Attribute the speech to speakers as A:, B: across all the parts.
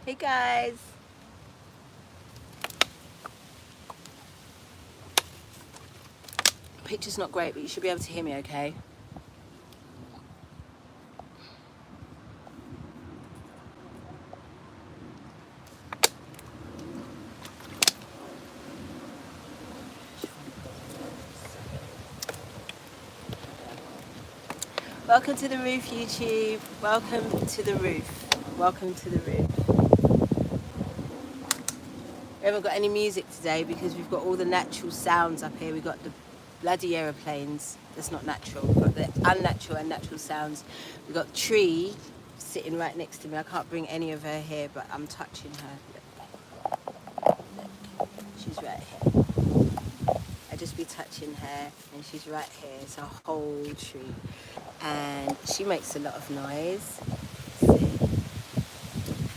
A: Hey guys. Picture's not great, but you should be able to hear me okay. Welcome to the roof, YouTube. Welcome to the roof. Welcome to the roof. We haven't got any music today because we've got all the natural sounds up here. We've got the bloody aeroplanes. That's not natural. We've got the unnatural and natural sounds. We've got Tree sitting right next to me. I can't bring any of her here, but I'm touching her. Look. She's right here. I just be touching her, and she's right here. It's a whole tree, and she makes a lot of noise. See?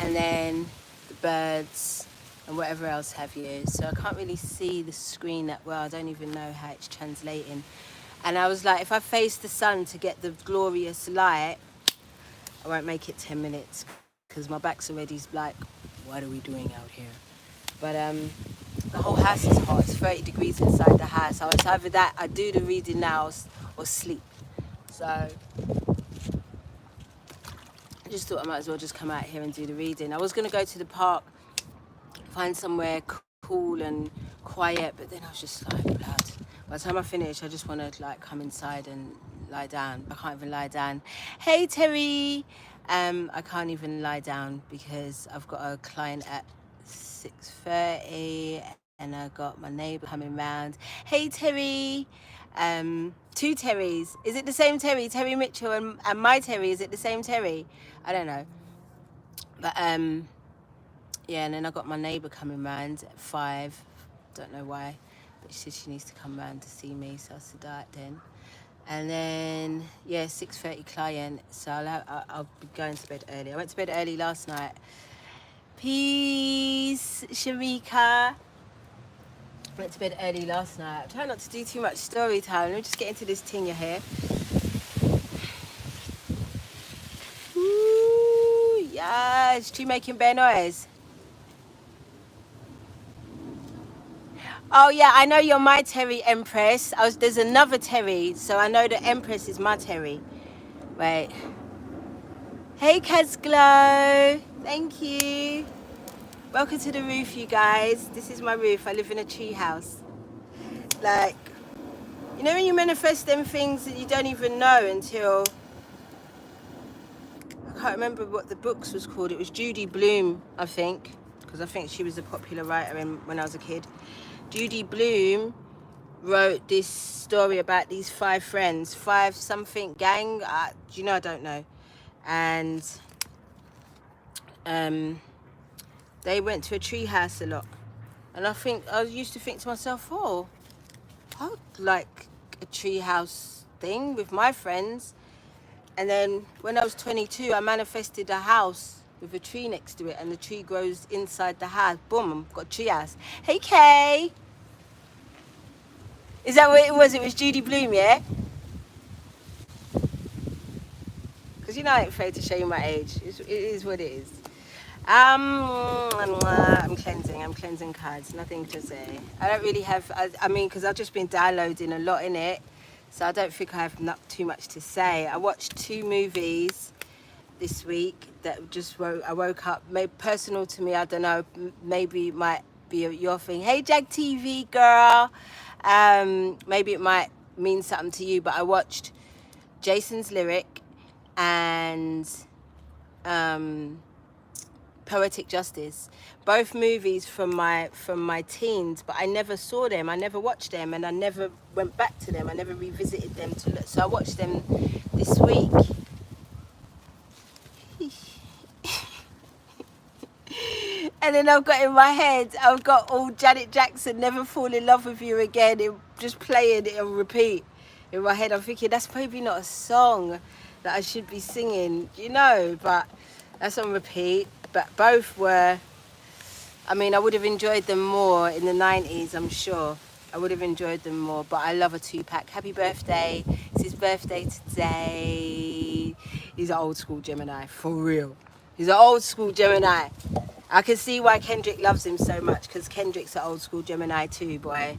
A: And then the birds and whatever else have you. So I can't really see the screen that well. I don't even know how it's translating. And I was like, if I face the sun to get the glorious light, I won't make it 10 minutes because my back's already like, what are we doing out here? But the whole house is hot. It's 30 degrees inside the house. So it's either that I do the reading now or sleep. So I just thought I might as well just come out here and do the reading. I was going to go to the park, find somewhere cool and quiet, but then I was just like, blood. By the time I finish, I just want to like come inside and lie down. I can't even lie down. Hey Terry, I can't even lie down because I've got a client at 6:30 and I got my neighbour coming round. Hey Terry, two Terrys. Is it the same Terry? Terry Mitchell and my Terry? Is it the same Terry? I don't know. But yeah, and then I got my neighbour coming round at 5. Don't know why, but she said she needs to come round to see me, so I said that then. And then yeah, 6:30 client, so I'll be going to bed early. I went to bed early last night. Peace, Sharika. Went to bed early last night. I try not to do too much story time. Let me just get into this thing here. Ooh, yes. She making bear noise. Oh yeah, I know you're my Terry Empress. There's another Terry, so I know the Empress is my Terry. Wait. Hey Kazglow. Thank you. Welcome to the roof, you guys. This is my roof. I live in a tree house. Like, you know when you manifest them things that you don't even know until... I can't remember what the books was called. It was Judy Blume, I think, because I think she was a popular writer when I was a kid. Judy Blume wrote this story about these 5 friends, 5 something gang. You know, I don't know. And they went to a tree house a lot. And I used to think to myself, oh, I would like a tree house thing with my friends. And then when I was 22, I manifested a house with a tree next to it, and the tree grows inside the house. Boom, I've got a tree house. Hey, Kay. Is that what it was? It was Judy Blume, yeah? Because you know I ain't afraid to show you my age. It is what it is. I'm cleansing cards, nothing to say. I don't really have, I mean, because I've just been downloading a lot in it, so I don't think I have too much to say. I watched 2 movies this week that I woke up, maybe personal to me, I don't know, maybe it might be your thing. Hey Jag TV girl, maybe it might mean something to you, but I watched Jason's Lyric and Poetic Justice, both movies from my teens, but I never saw them, I never watched them, and I never went back to them, I never revisited them to look. So I watched them this week. And then I've got in my head, I've got all Janet Jackson, Never Fall in Love with You Again, just playing it on repeat in my head. I'm thinking that's probably not a song that I should be singing, you know, but that's on repeat. But both were, I mean, I would have enjoyed them more in the 90s, I'm sure. I would have enjoyed them more, but I love a 2-pack. Happy birthday. It's his birthday today. He's an old school Gemini, for real. He's an old school Gemini. I can see why Kendrick loves him so much, because Kendrick's an old school Gemini too, boy.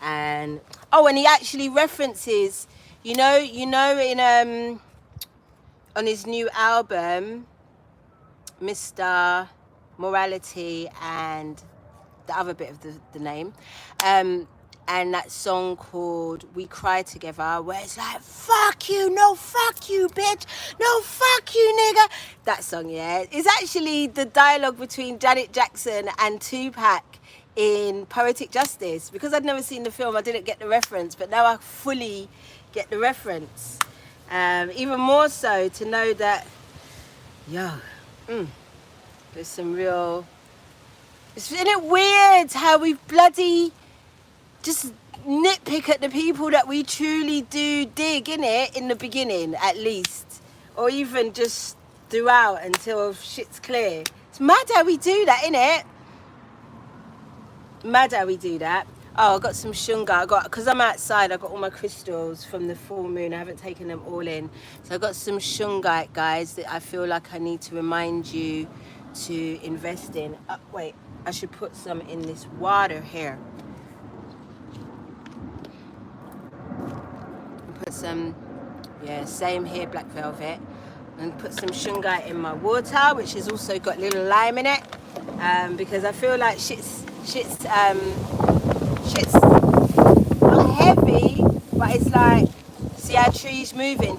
A: And and he actually references, in on his new album, Mr. Morality and the other bit of the name, and that song called We Cry Together, where it's like, fuck you, no fuck you, bitch, no fuck you, nigga. That song, yeah, is actually the dialogue between Janet Jackson and Tupac in Poetic Justice. Because I'd never seen the film, I didn't get the reference, but now I fully get the reference. Even more so to know that, there's some real... Isn't it weird how we bloody just nitpick at the people that we truly do dig, innit? In the beginning, at least. Or even just throughout until shit's clear. It's mad how we do that, innit? Mad how we do that. Oh, I got some shunga. Because I'm outside, I got all my crystals from the full moon. I haven't taken them all in. So I got some shungite, guys, that I feel like I need to remind you to invest in. Wait, I should put some in this water here. Put some, same here, black velvet. And put some shungite in my water, which has also got little lime in it. Because I feel like shit's not heavy, but it's like, see how trees moving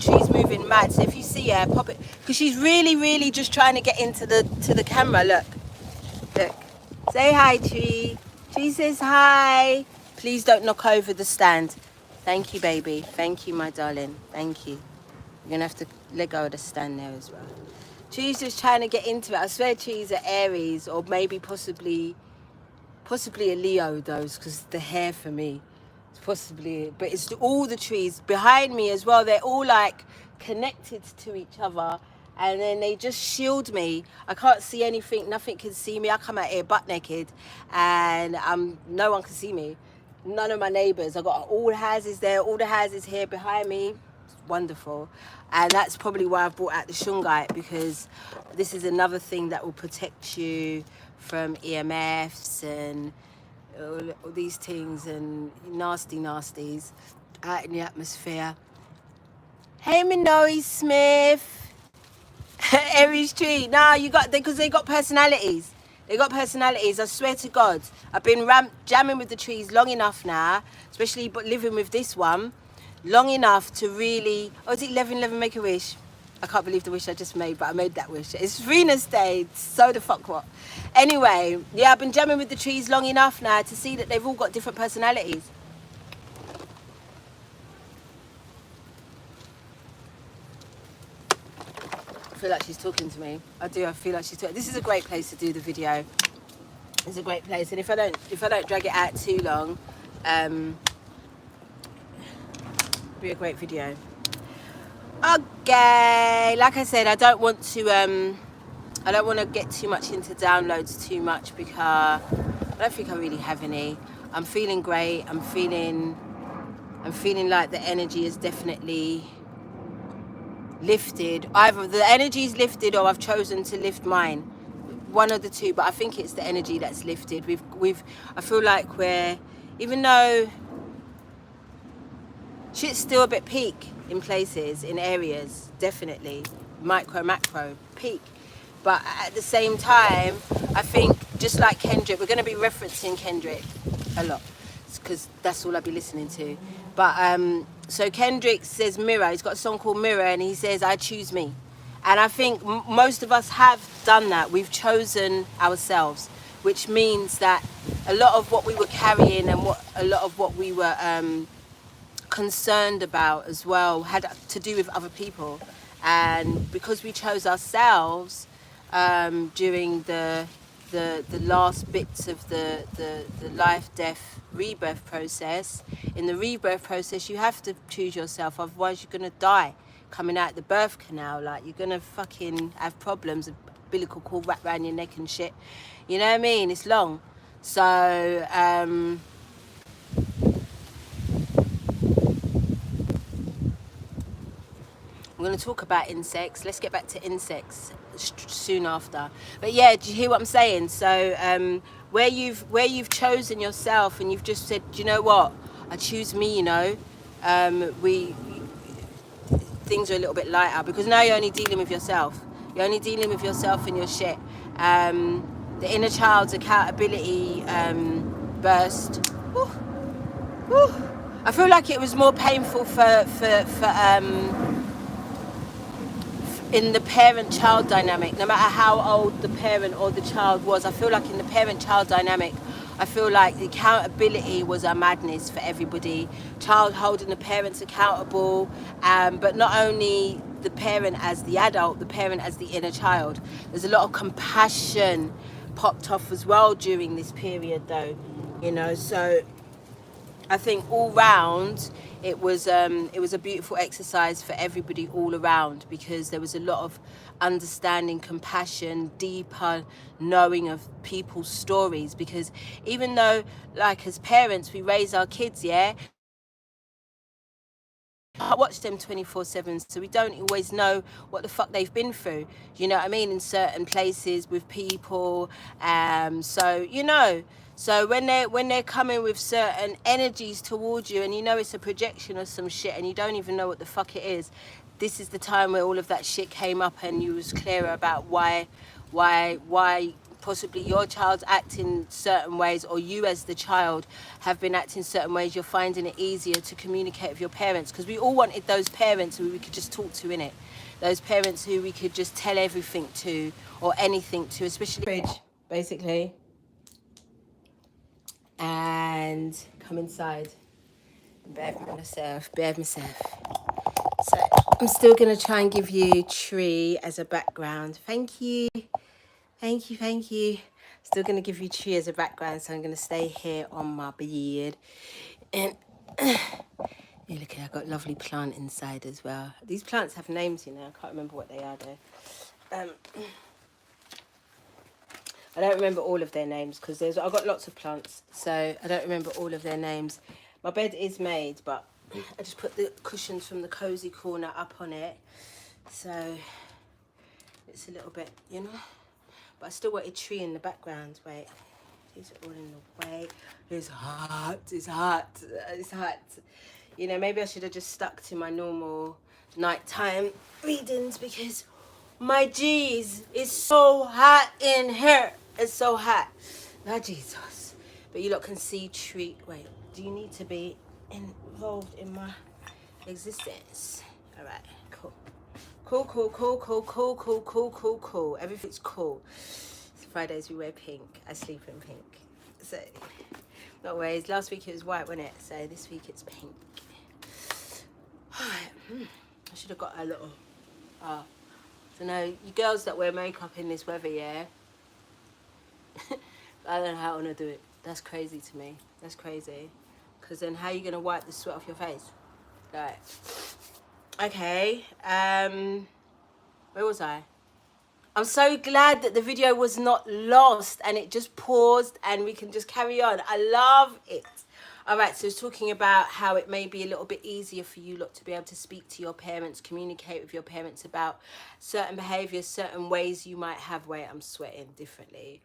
A: mad. So if you see her, pop it, because she's really just trying to get into the camera. Look, say hi, Tree. Tree says hi. Please don't knock over the stand. Thank you, baby. Thank you, my darling. Thank you. You're gonna have to let go of the stand there as well. Tree's just trying to get into it. I swear Tree's are Aries, or maybe possibly a Leo, those, because the hair for me, it's possibly, but it's all the trees behind me as well. They're all like connected to each other, and then they just shield me. I can't see anything, nothing can see me. I come out here butt naked, and no one can see me. None of my neighbours. I got all the houses there, all the houses here behind me. It's wonderful. And that's probably why I've brought out the shungite, because this is another thing that will protect you from EMFs and all these things and nasties out in the atmosphere. Hey, Minoe Smith. Aries Tree. Nah, because they got personalities. They got personalities, I swear to God. I've been jamming with the trees long enough now, especially living with this one, long enough to really... Oh, is it 11 make a wish? I can't believe the wish I just made, but I made that wish. It's Venus Day, so the fuck what. Anyway, yeah, I've been jamming with the trees long enough now to see that they've all got different personalities. I feel like she's talking to me. I feel like she's talking. This is a great place to do the video. It's a great place, and if I don't drag it out too long, it'll be a great video. Okay, like I said, I don't want to get too much into downloads too much, because I don't think I really have any. I'm feeling great. I'm feeling like the energy is definitely lifted. Either the energy is lifted or I've chosen to lift mine. One of the two, but I think it's the energy that's lifted. I feel like even though shit's still a bit peak in places, in areas, definitely micro, macro, peak. But at the same time, I think just like Kendrick, we're going to be referencing Kendrick a lot, because that's all I'll be listening to. But so Kendrick says Mirror. He's got a song called Mirror, and he says, I choose me. And I think most of us have done that. We've chosen ourselves, which means that a lot of what we were carrying and a lot of what we were concerned about as well had to do with other people. And because we chose ourselves during the last bits of the life, death, rebirth process, in the rebirth process you have to choose yourself, otherwise you're gonna die coming out the birth canal. Like, you're gonna fucking have problems, umbilical cord wrapped around your neck and shit, you know what I mean? It's long. So I'm we're going to talk about insects. Let's get back to insects soon after. But yeah, do you hear what I'm saying? So where you've chosen yourself and you've just said, do you know what, I choose me, you know, we things are a little bit lighter because now you're only dealing with yourself. You're only dealing with yourself and your shit. The inner child's accountability burst. Woo, woo. I feel like it was more painful for in the parent-child dynamic, no matter how old the parent or the child was. I feel like in the parent-child dynamic, I feel like the accountability was a madness for everybody. Child holding the parents accountable, but not only the parent as the adult, the parent as the inner child. There's a lot of compassion popped off as well during this period, though, you know. So I think all round it was a beautiful exercise for everybody all around, because there was a lot of understanding, compassion, deeper knowing of people's stories. Because even though, like, as parents we raise our kids, yeah, I watch them 24/7, so we don't always know what the fuck they've been through, you know what I mean, in certain places with people. So you know, so when they're coming with certain energies towards you, and you know it's a projection of some shit and you don't even know what the fuck it is, this is the time where all of that shit came up and you was clearer about why possibly your child's acting certain ways, or you as the child have been acting certain ways. You're finding it easier to communicate with your parents, because we all wanted those parents who we could just talk to, innit? Those parents who we could just tell everything to, or anything to, especially fridge, basically. And come inside. Behave myself. So I'm still gonna try and give you tree as a background. Thank you. Thank you. Still going to give you tree as a background, so I'm going to stay here on my bed. And yeah, look, I've got lovely plant inside as well. These plants have names, you know. I can't remember what they are, though. I don't remember all of their names because I've got lots of plants, so I don't remember all of their names. My bed is made, but I just put the cushions from the cozy corner up on it, so it's a little bit, you know. But I still want a tree in the background. Wait, these are all in the way. It's hot. You know, maybe I should have just stuck to my normal nighttime readings, because my G's, it's so hot in here. It's so hot. Now, Jesus. But you lot can see tree. Wait, do you need to be involved in my existence? All right, cool. Cool. Everything's cool. Fridays we wear pink. I sleep in pink. So, not worries. Last week it was white, wasn't it? So this week it's pink. I should have got a little. So no, you girls that wear makeup in this weather, yeah. I don't know how I want to do it. That's crazy to me. That's crazy. Because then how are you going to wipe the sweat off your face? Right. Okay. Where was I? I'm so glad that the video was not lost and it just paused and we can just carry on. I love it. All right, so it's talking about how it may be a little bit easier for you lot to be able to speak to your parents, communicate with your parents about certain behaviours, certain ways you might have. Wait, I'm sweating differently.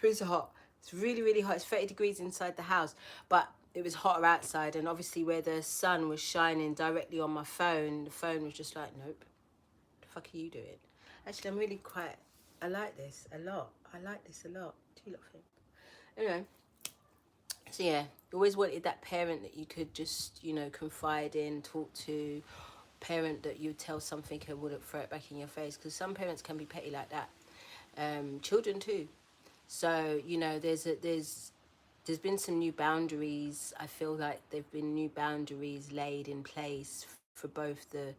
A: It's hot. It's really, really hot. It's 30 degrees inside the house, but it was hotter outside. And obviously where the sun was shining directly on my phone, the phone was just like, nope. What the fuck are you doing? Actually, I'm really quite, I like this a lot. I like this a lot. Do you lot think? Anyway. So yeah, you always wanted that parent that you could just, you know, confide in, talk to, parent that you'd tell something and wouldn't throw it back in your face, because some parents can be petty like that. Children too. So, you know, there's been some new boundaries. I feel like there've been new boundaries laid in place for both the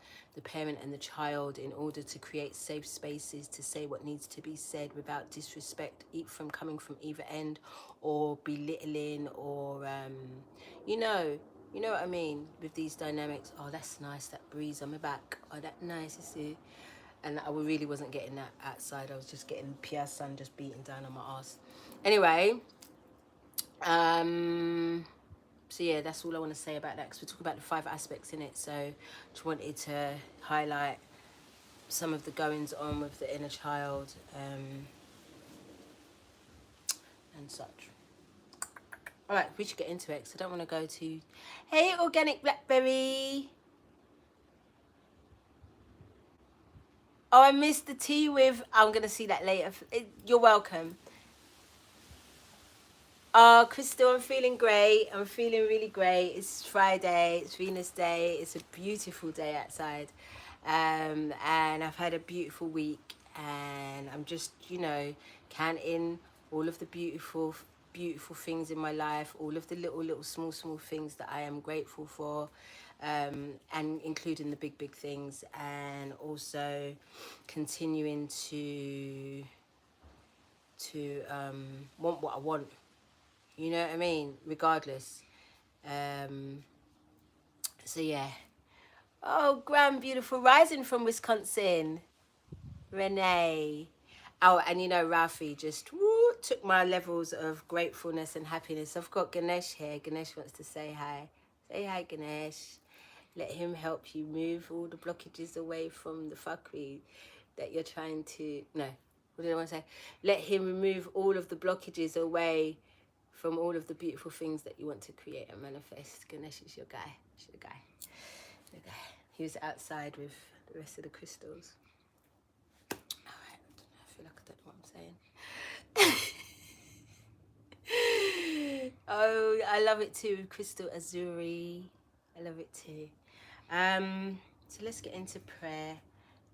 A: parent and the child, in order to create safe spaces to say what needs to be said without disrespect from coming from either end, or belittling, or you know what I mean with these dynamics. Oh, that's nice, that breeze on my back. Oh, that nice, you see. And I really wasn't getting that outside. I was just getting pure sun just beating down on my ass. Anyway, So yeah, that's all I want to say about that, because we're talking about the 5 aspects in it. So just wanted to highlight some of the goings on with the inner child, and such. All right, we should get into it, because I don't want to go to, hey, organic blackberry. Oh, I missed the tea with, I'm going to see that later. You're welcome. Oh, Crystal, I'm feeling great. I'm feeling really great. It's Friday. It's Venus Day. It's a beautiful day outside. And I've had a beautiful week. And I'm just, counting all of the beautiful, beautiful things in my life. All of the little, small things that I am grateful for. And including the big, big things. And also continuing to want what I want. You know what I mean? Regardless. So yeah. Oh, grand beautiful rising from Wisconsin. Renee. Oh, and Rafi just took my levels of gratefulness and happiness. I've got Ganesh here. Ganesh wants to say hi. Say hi, Ganesh. Let him help you move all the blockages away from the fuckery that you're trying to... No, what did I want to say? Let him remove all of the blockages away from all of the beautiful things that you want to create and manifest. Ganesh is your guy. He's your guy. Your guy. He was outside with the rest of the crystals. All right. I feel like I don't know what I'm saying. Oh, I love it too. Crystal Azuri. I love it too. So let's get into prayer,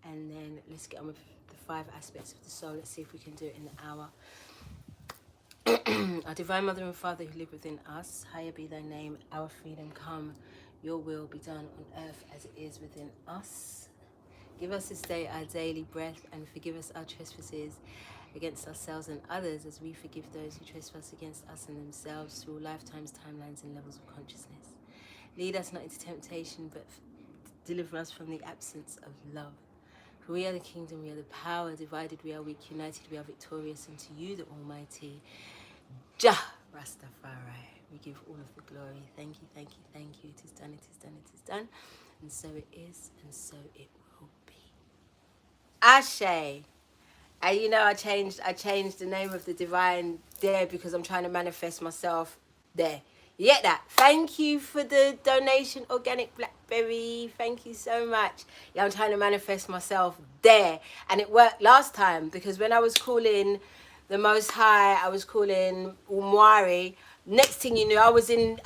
A: and then let's get on with the 5 aspects of the soul. Let's see if we can do it in the hour. Our Divine Mother and Father who live within us, higher be thy name, our freedom come, your will be done on earth as it is within us. Give us this day our daily bread, and forgive us our trespasses against ourselves and others, as we forgive those who trespass against us and themselves, through all lifetimes, timelines, and levels of consciousness. Lead us not into temptation, but deliver us from the absence of love. For we are the kingdom, we are the power. Divided we are weak, united we are victorious. And to you, the Almighty, Jah Rastafari, we give all of the glory. Thank you, thank you, thank you. It is done, it is done, it is done. And so it is, and so it will be. Ashe. And I changed the name of the divine there, because I'm trying to manifest myself there. You get that? Thank you for the donation, Organic Blackberry. Thank you so much. Yeah, I'm trying to manifest myself there. And it worked last time, because when I was calling the Most High, I was calling Umwari. Next thing you knew, I was in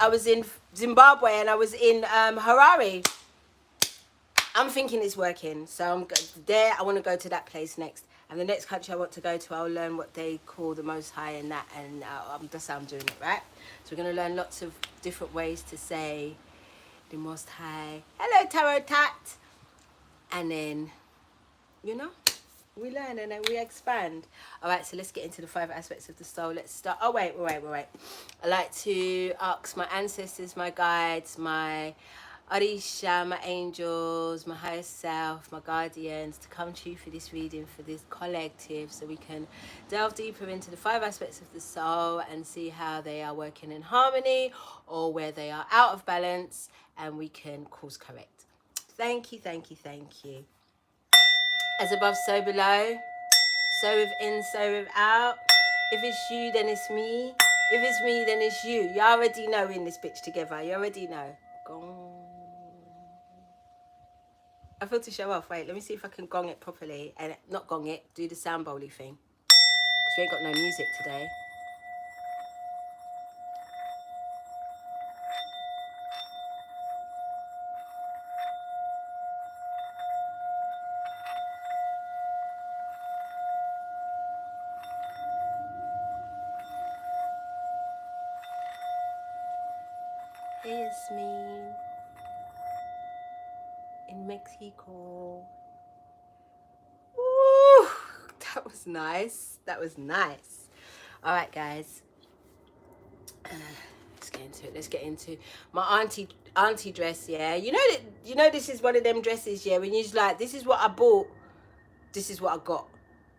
A: Zimbabwe, and I was in Harare. I'm thinking it's working. So I'm there. I want to go to that place next. And the next country I want to go to, I'll learn what they call the Most High and that. And that's how I'm doing it, right? So we're going to learn lots of different ways to say the Most High. Hello, Tarot Tat. And then, we learn and then we expand. All right, so let's get into the 5 aspects of the soul. Let's start. Oh, wait. I like to ask my ancestors, my guides, my Arisha, my angels, my higher self, my guardians, to come to you for this reading, for this collective, so we can delve deeper into the 5 aspects of the soul and see how they are working in harmony, or where they are out of balance, and we can course correct. Thank you, thank you, thank you. As above, so below. So within, so without. If it's you, then it's me. If it's me, then it's you. You already know in this bitch together. You already know. Gong. I feel to show off. Wait, let me see if I can gong it properly. And not gong it, do the sound bowly thing. Because we ain't got no music today. It's me in Mexico. Ooh, that was nice. That was nice. All right, guys. Let's get into it. Let's get into my auntie dress. Yeah, you know this is one of them dresses. Yeah, when you're like, this is what I bought, this is what I got.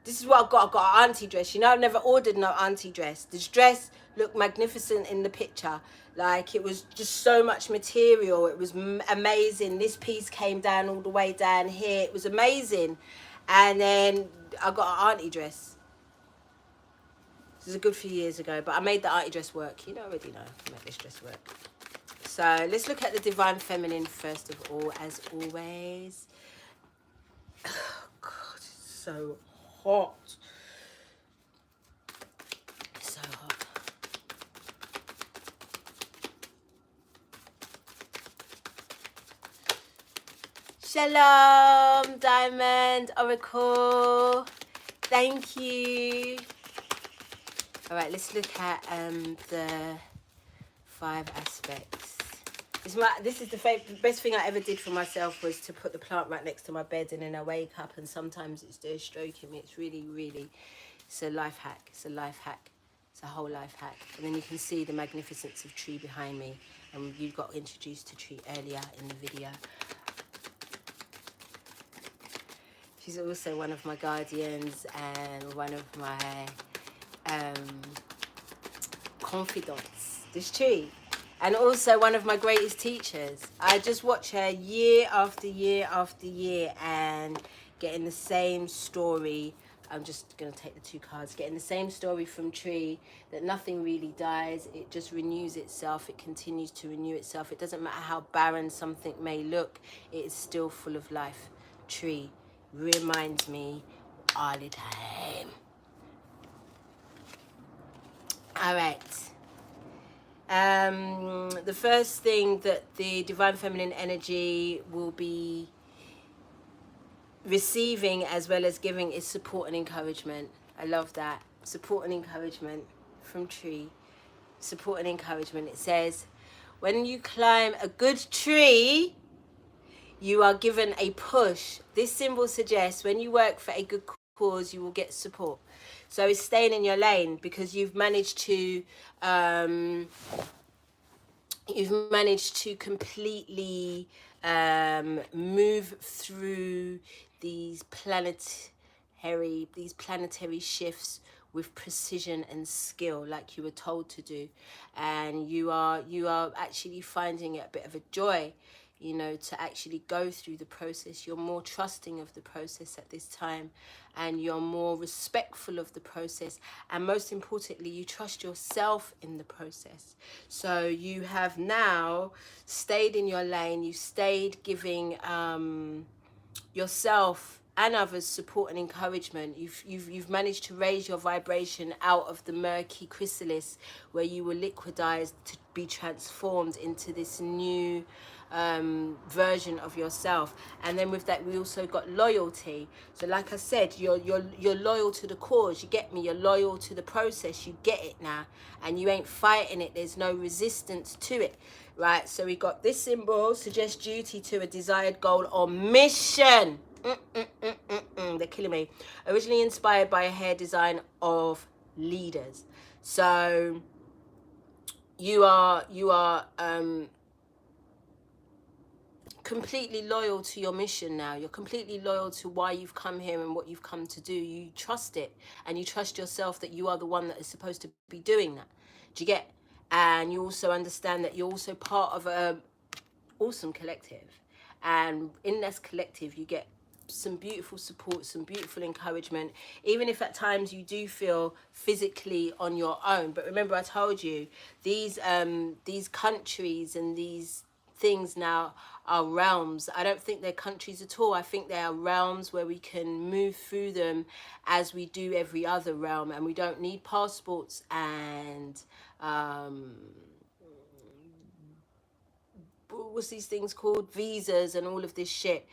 A: This is what I've got. I've got an auntie dress. You know, I've never ordered no auntie dress. This dress looked magnificent in the picture. Like, it was just so much material. It was amazing. This piece came down all the way down here. It was amazing. And then I got an auntie dress. This is a good few years ago, but I made the auntie dress work. You know, already know I can make this dress work. So let's look at the divine feminine first of all, as always. Oh, God, it's so hot. So hot. Shalom, Diamond Oracle. Thank you. All right, let's look at the 5 aspects. This is the best thing I ever did for myself, was to put the plant right next to my bed, and then I wake up and sometimes it's there stroking me. It's really, really, it's a life hack. It's a life hack. It's a whole life hack. And then you can see the magnificence of tree behind me. And you got introduced to tree earlier in the video. She's also one of my guardians and one of my confidants, this tree. And also one of my greatest teachers. I just watch her year after year after year and getting the same story. I'm just going to take the 2 cards. Getting the same story from tree, that nothing really dies. It just renews itself. It continues to renew itself. It doesn't matter how barren something may look. It is still full of life. Tree reminds me all the time. All right. The first thing that the divine feminine energy will be receiving as well as giving is support and encouragement. I love that. Support and encouragement from tree. Support and encouragement. It says, when you climb a good tree, you are given a push. This symbol suggests when you work for a good cause, you will get support. So it's staying in your lane because you've managed to completely move through these planetary shifts with precision and skill, like you were told to do. And you are actually finding it a bit of a joy, you know, to actually go through the process. You're more trusting of the process at this time, and you're more respectful of the process, and most importantly, you trust yourself in the process. So you have now stayed in your lane. You stayed giving yourself and others support and encouragement. You've managed to raise your vibration out of the murky chrysalis where you were liquidized to be transformed into this new version of yourself. And then with that, we also got loyalty. So like I said, you're loyal to the cause. You get me? You're loyal to the process. You get it now, and you ain't fighting it. There's no resistance to it, right? So we got this symbol suggests duty to a desired goal or mission. They're killing me. Originally inspired by a hair design of leaders. So you are completely loyal to your mission now. You're completely loyal to why you've come here and what you've come to do. You trust it, and you trust yourself that you are the one that is supposed to be doing that. Do you get? And you also understand that you're also part of a awesome collective, and in this collective you get some beautiful support, some beautiful encouragement, even if at times you do feel physically on your own. But remember, I told you these countries and these things now are realms. I don't think they're countries at all. I think they are realms where we can move through them as we do every other realm, and we don't need passports and what's these things called, visas and all of this shit.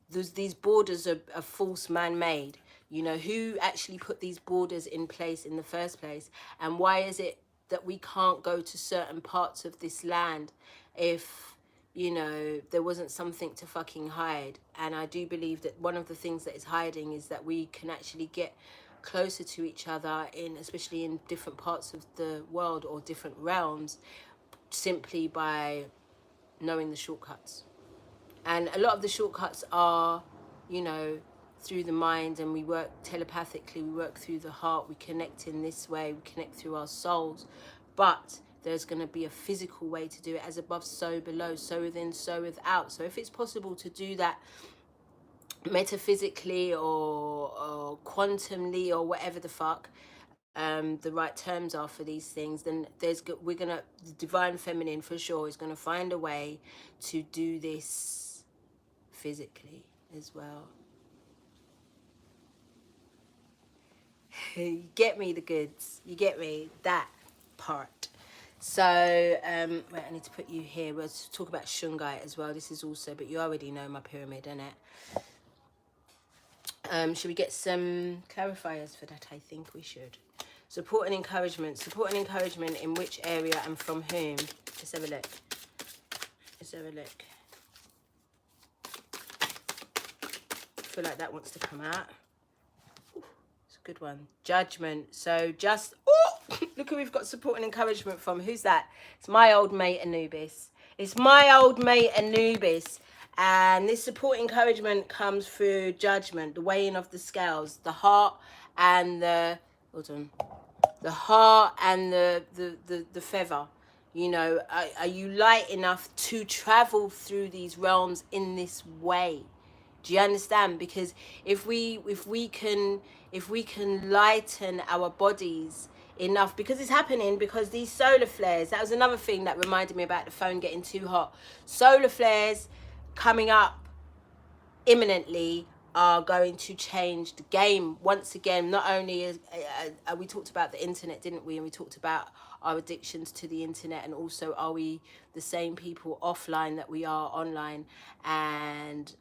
A: These borders are false, man-made. You know, who actually put these borders in place in the first place? And why is it that we can't go to certain parts of this land if, you know, there wasn't something to fucking hide? And I do believe that one of the things that is hiding is that we can actually get closer to each other, especially in different parts of the world or different realms, simply by knowing the shortcuts. And a lot of the shortcuts are, you know, through the mind, and we work telepathically, we work through the heart, we connect in this way, we connect through our souls. But there's going to be a physical way to do it, as above, so below, so within, so without. So if it's possible to do that metaphysically or quantumly or whatever the fuck the right terms are for these things, then we're gonna, the divine feminine for sure is gonna find a way to do this physically as well. You get me, the goods, you get me, that part. So wait, I need to put you here. We'll talk about shungite as well. This is also, but you already know my pyramid, innit? Should we get some clarifiers for that? I think we should. Support and encouragement. Support and encouragement in which area and from whom? Let's have a look. Let's have a look. I feel like that wants to come out. Ooh, it's a good one. Judgment. So just... Oh, look who we've got support and encouragement from. Who's that? It's my old mate Anubis. It's my old mate Anubis. And this support encouragement comes through judgment, the weighing of the scales, the heart and the... Hold on. The heart and the feather. You know, are you light enough to travel through these realms in this way? Do you understand? Because if we can lighten our bodies enough, because it's happening, because these solar flares, that was another thing that reminded me about the phone getting too hot. Solar flares coming up imminently are going to change the game once again. Not only is we talked about the internet, didn't we? And we talked about our addictions to the internet, and also are we the same people offline that we are online? And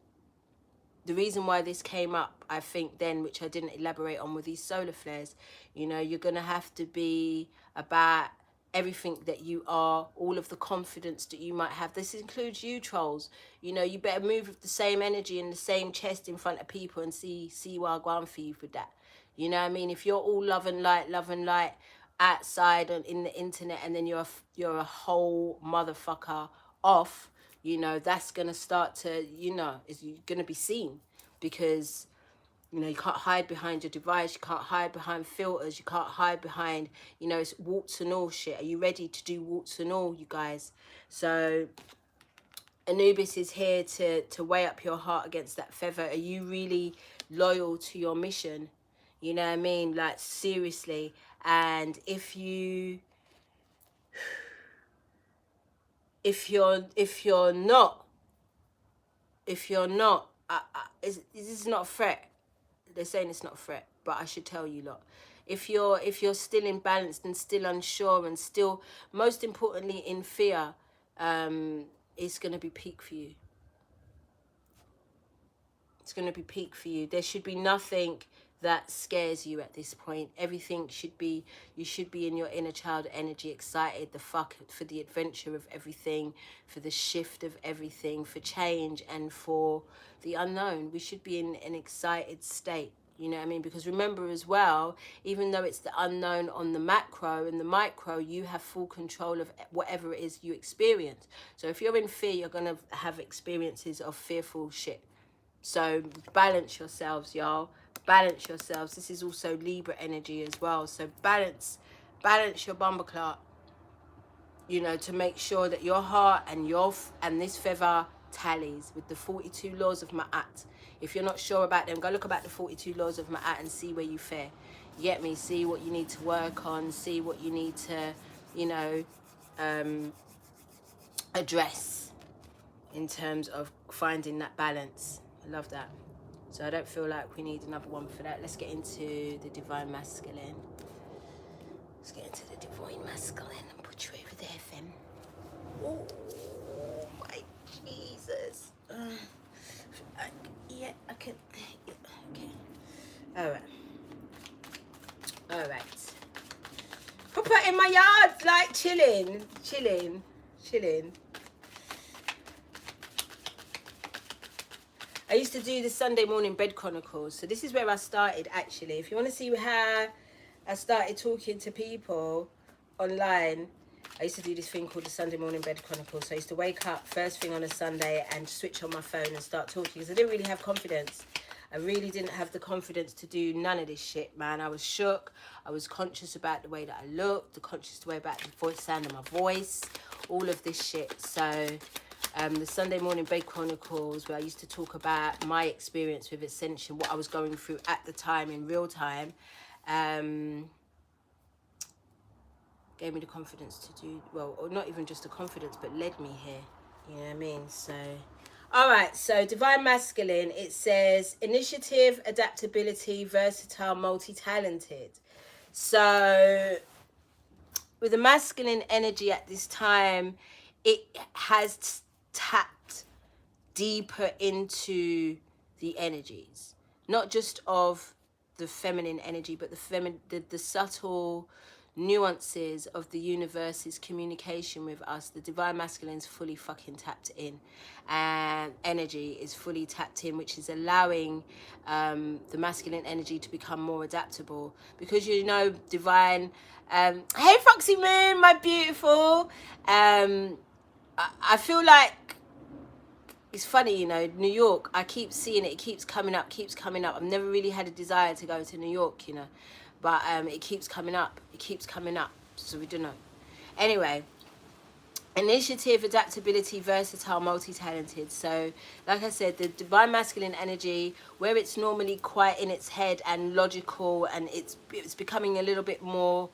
A: the reason why this came up, I think then, which I didn't elaborate on, with these solar flares, you know, you're going to have to be about everything that you are, all of the confidence that you might have. This includes you, trolls. You know, you better move with the same energy and the same chest in front of people and see what I'll go on for you with that. You know what I mean? If you're all love and light outside and in the internet, and then you're a whole motherfucker off, you know, that's going to start to, you know, is going to be seen. Because, you know, you can't hide behind your device. You can't hide behind filters. You can't hide behind, you know, it's warts and all shit. Are you ready to do warts and all, you guys? So Anubis is here to weigh up your heart against that feather. Are you really loyal to your mission? You know what I mean? Like, seriously. And if you're not, this is not a threat. They're saying it's not a threat, but I should tell you lot. If you're still imbalanced and still unsure and still, most importantly, in fear, it's going to be peak for you. It's going to be peak for you. There should be nothing that scares you at this point. Everything should be, you should be in your inner child energy, excited the fuck for the adventure of everything, for the shift of everything, for change and for the unknown. We should be in an excited state. You know what I mean? Because remember as well, even though it's the unknown on the macro and the micro, you have full control of whatever it is you experience. So if you're in fear, you're going to have experiences of fearful shit. So balance yourselves, y'all. Balance yourselves. This is also Libra energy as well. So balance your bumperclot, you know, to make sure that your heart and this feather tallies with the 42 laws of Ma'at. If you're not sure about them, go look about the 42 laws of Ma'at and see where you fare. You get me? See what you need to work on. See what you need to, you know, address in terms of finding that balance. I love that. So I don't feel like we need another one for that. Let's get into the divine masculine. Let's get into the divine masculine and put you over there, femme. Oh, my Jesus. Yeah, I can. Yeah, okay. All right. Pop her in my yard, like chilling. I used to do the Sunday morning bed chronicles. So this is where I started, actually. If you want to see how I started talking to people online, I used to do this thing called the Sunday morning bed chronicles. So I used to wake up first thing on a Sunday and switch on my phone and start talking, because I didn't really have confidence. I really didn't have the confidence to do none of this shit, man. I was shook. I was conscious about the way that I looked, the conscious way about the voice, sound of my voice, all of this shit. So the Sunday Morning Bake Chronicles, where I used to talk about my experience with Ascension, what I was going through at the time in real time, gave me the confidence to do, well, or not even just the confidence, but led me here. You know what I mean? So, all right. So Divine Masculine, it says initiative, adaptability, versatile, multi-talented. So with the masculine energy at this time, it has tapped deeper into the energies, not just of the feminine energy, but the subtle nuances of the universe's communication with us. The divine masculine's fully fucking tapped in, and energy is fully tapped in, which is allowing the masculine energy to become more adaptable, because you know divine hey Foxy Moon, my beautiful, I feel like it's funny, you know, New York, I keep seeing it, it keeps coming up. I've never really had a desire to go to New York, you know, but it keeps coming up, so we don't know. Anyway, initiative, adaptability, versatile, multi-talented. So, like I said, the divine masculine energy, where it's normally quite in its head and logical, and it's becoming a little bit more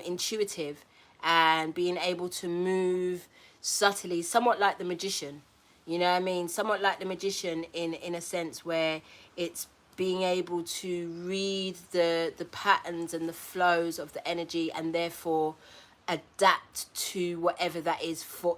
A: intuitive, and being able to move subtly, somewhat like the magician. You know what I mean? Somewhat like the magician in a sense, where it's being able to read the patterns and the flows of the energy, and therefore adapt to whatever that is for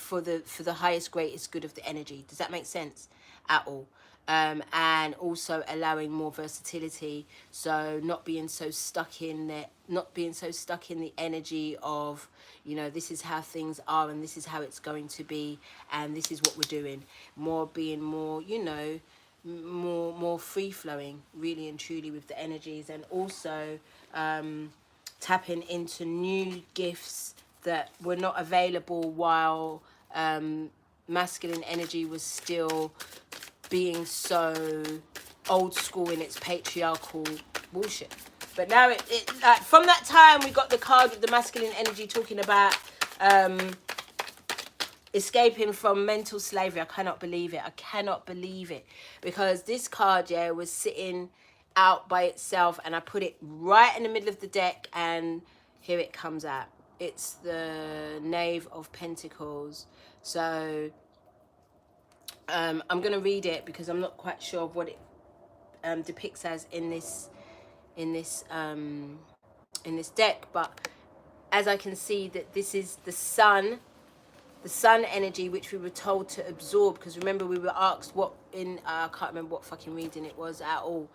A: the highest, greatest good of the energy. Does that make sense at all? And also allowing more versatility, so not being so stuck in the energy of, you know, this is how things are and this is how it's going to be and this is what we're doing. Being more, you know, more free flowing, really and truly, with the energies, and also tapping into new gifts that were not available while masculine energy was still being so old school in its patriarchal bullshit. But now it like from that time we got the card with the masculine energy talking about escaping from mental slavery. I cannot believe it, because this card, yeah, was sitting out by itself, and I put it right in the middle of the deck, and here it comes out. It's the Knave of Pentacles. So I'm going to read it because I'm not quite sure of what it depicts as in this deck, but as I can see that this is the sun energy, which we were told to absorb, because remember we were asked what in I can't remember what fucking reading it was at all,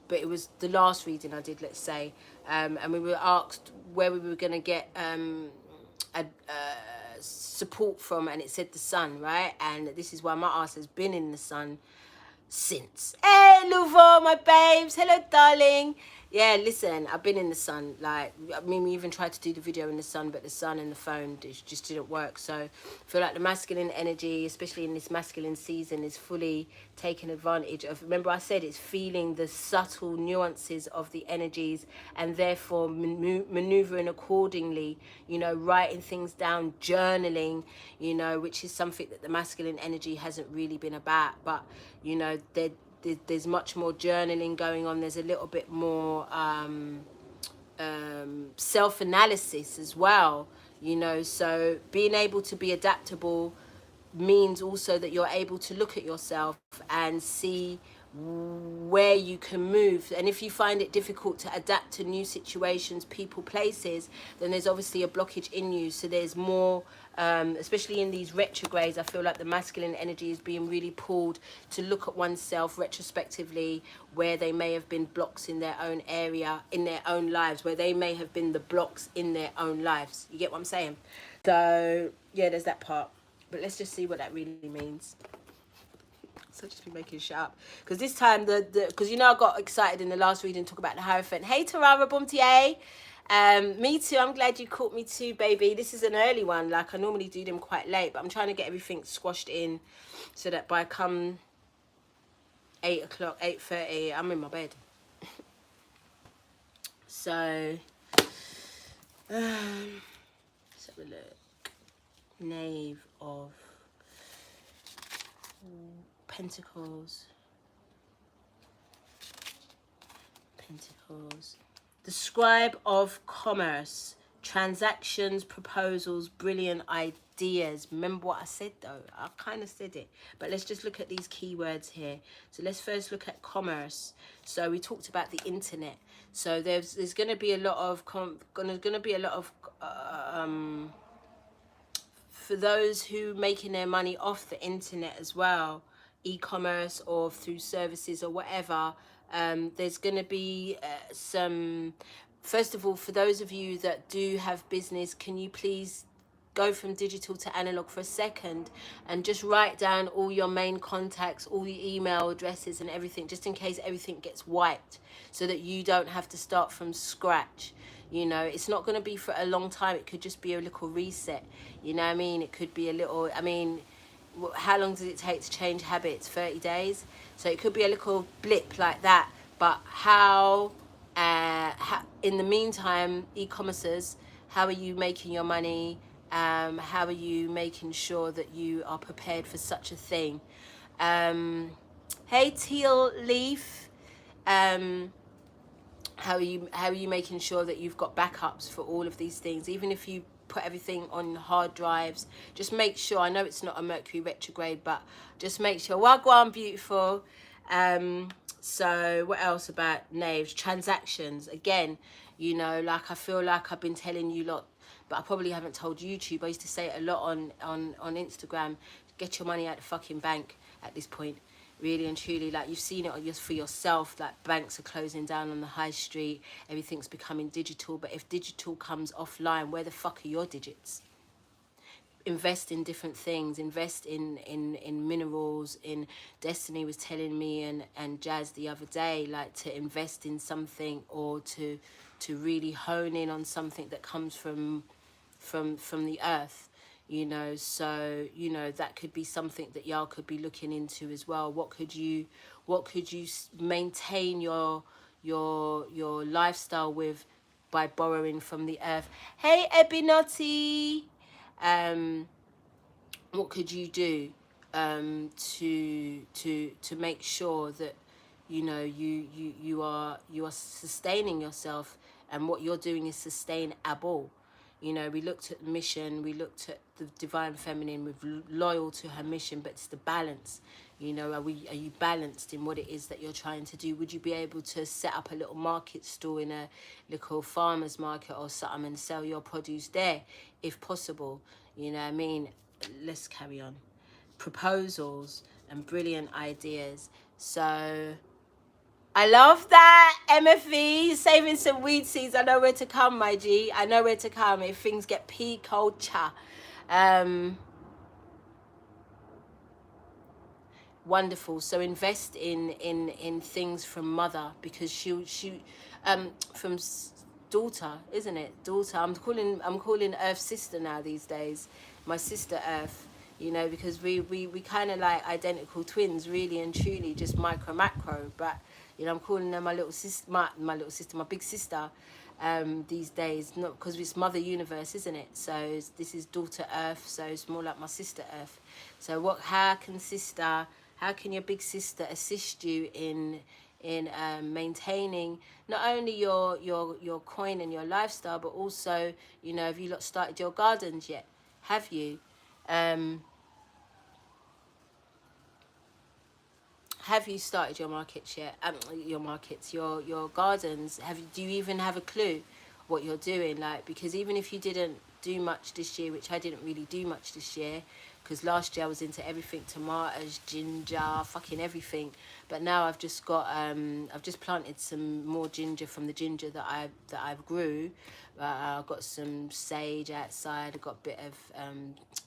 A: but it was the last reading I did, let's say, and we were asked where we were going to get support from, and it said the sun, right? And this is why my ass has been in the sun since. Hey Louvo, my babes, hello darling. Yeah, listen, I've been in the sun. Like, I mean, we even tried to do the video in the sun, but the sun and the phone just didn't work. So I feel like the masculine energy, especially in this masculine season, is fully taken advantage of. Remember I said it's feeling the subtle nuances of the energies, and therefore maneuvering accordingly, you know, writing things down, journaling, you know, which is something that the masculine energy hasn't really been about. But, you know, there's much more journaling going on. There's a little bit more self-analysis as well, you know. So being able to be adaptable means also that you're able to look at yourself and see where you can move. And if you find it difficult to adapt to new situations, people, places, then there's obviously a blockage in you. So there's more, especially in these retrogrades, I feel like the masculine energy is being really pulled to look at oneself retrospectively, where they may have been blocks in their own area, in their own lives, where they may have been the blocks in their own lives. You get what I'm saying? So yeah, there's that part. But let's just see what that really means. So just be making shit up, because this time because you know I got excited in the last reading to talk about the Hierophant. Hey Tarara Bumtier, me too. I'm glad you caught me too, baby. This is an early one. Like, I normally do them quite late, but I'm trying to get everything squashed in so that by come 8 o'clock, 8:30. I'm in my bed. So, let's have a look. Knave of Pentacles. Pentacles. The Scribe of Commerce. Transactions, proposals, brilliant ideas. Remember what I said though? I kind of said it. But let's just look at these keywords here. So let's first look at commerce. So we talked about the internet. So there's going to be a lot of for those who making their money off the internet as well, e-commerce or through services or whatever. There's going to be some, first of all, for those of you that do have business, can you please go from digital to analog for a second and just write down all your main contacts, all the email addresses and everything, just in case everything gets wiped, so that you don't have to start from scratch. You know, it's not going to be for a long time. It could just be a little reset. You know what I mean? It could be a little, I mean, how long does it take to change habits? 30 days. So it could be a little blip like that. But how in the meantime, e-commerces, how are you making your money? How are you making sure that you are prepared for such a thing? Hey, Teal Leaf. How are you making sure that you've got backups for all of these things? Even if you put everything on hard drives, just make sure, I know it's not a Mercury retrograde, but just make sure. Wagwan, beautiful. So what else about knaves? Transactions, again, you know, like I feel like I've been telling you a lot, but I probably haven't told YouTube. I used to say it a lot on Instagram. Get your money out the fucking bank at this point. Really and truly, like, you've seen it for yourself, like banks are closing down on the high street, everything's becoming digital. But if digital comes offline, where the fuck are your digits? Invest in different things, invest in minerals. In Destiny was telling me and Jazz the other day, like, to invest in something, or to really hone in on something that comes from the earth, you know. So, you know, that could be something that y'all could be looking into as well. What could you maintain your lifestyle with, by borrowing from the earth? Hey, Ebinotti. What could you do to make sure that, you know, you are sustaining yourself, and what you're doing is sustainable. You know, we looked at the mission, we looked at the divine feminine with loyal to her mission, but it's the balance. You know, are you balanced in what it is that you're trying to do? Would you be able to set up a little market stall in a little farmer's market or something and sell your produce there, if possible? You know what I mean? Let's carry on. Proposals and brilliant ideas. So I love that, MFE, saving some weed seeds. I know where to come, my G. I know where to come if things get pea culture. Wonderful. So invest in things from mother, because she from daughter, isn't it? Daughter. I'm calling Earth sister now these days. My sister Earth. You know, because we kind of like identical twins, really and truly, just micro macro. But, you know, I'm calling her my little sister, my big sister, these days. Not because it's Mother Universe, isn't it? So this is daughter Earth. So it's more like my sister Earth. So how can your big sister assist you in maintaining not only your coin and your lifestyle, but also, you know, have you lot started your gardens yet? Have you? Have you started your markets yet? Your gardens. Do you even have a clue what you're doing? Like, because even if you didn't do much this year, which I didn't really do much this year, because last year I was into everything, tomatoes, ginger, fucking everything. But now I've just planted some more ginger from the ginger that I've grew. I've got some sage outside. I've got a bit of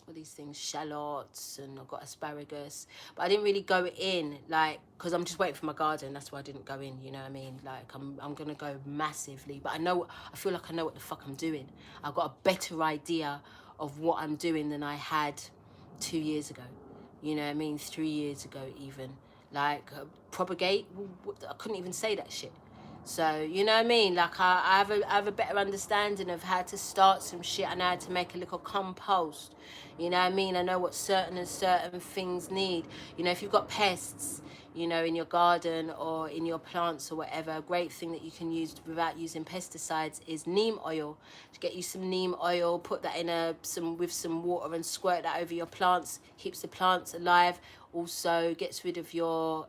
A: what are these things, shallots, and I've got asparagus. But I didn't really go in, like, because I'm just waiting for my garden. That's why I didn't go in. You know what I mean? Like, I'm gonna go massively. But I feel like I know what the fuck I'm doing. I've got a better idea of what I'm doing than I had 2 years ago. You know what I mean? 3 years ago even. like propagate. I couldn't even say that shit. So, you know what I mean? Like, I have a better understanding of how to start some shit and how to make a little compost. You know what I mean? I know what certain things need. You know, if you've got pests, you know, in your garden or in your plants or whatever, a great thing that you can use without using pesticides is neem oil. To get you some neem oil, put that in with some water and squirt that over your plants. Keeps the plants alive. Also gets rid of your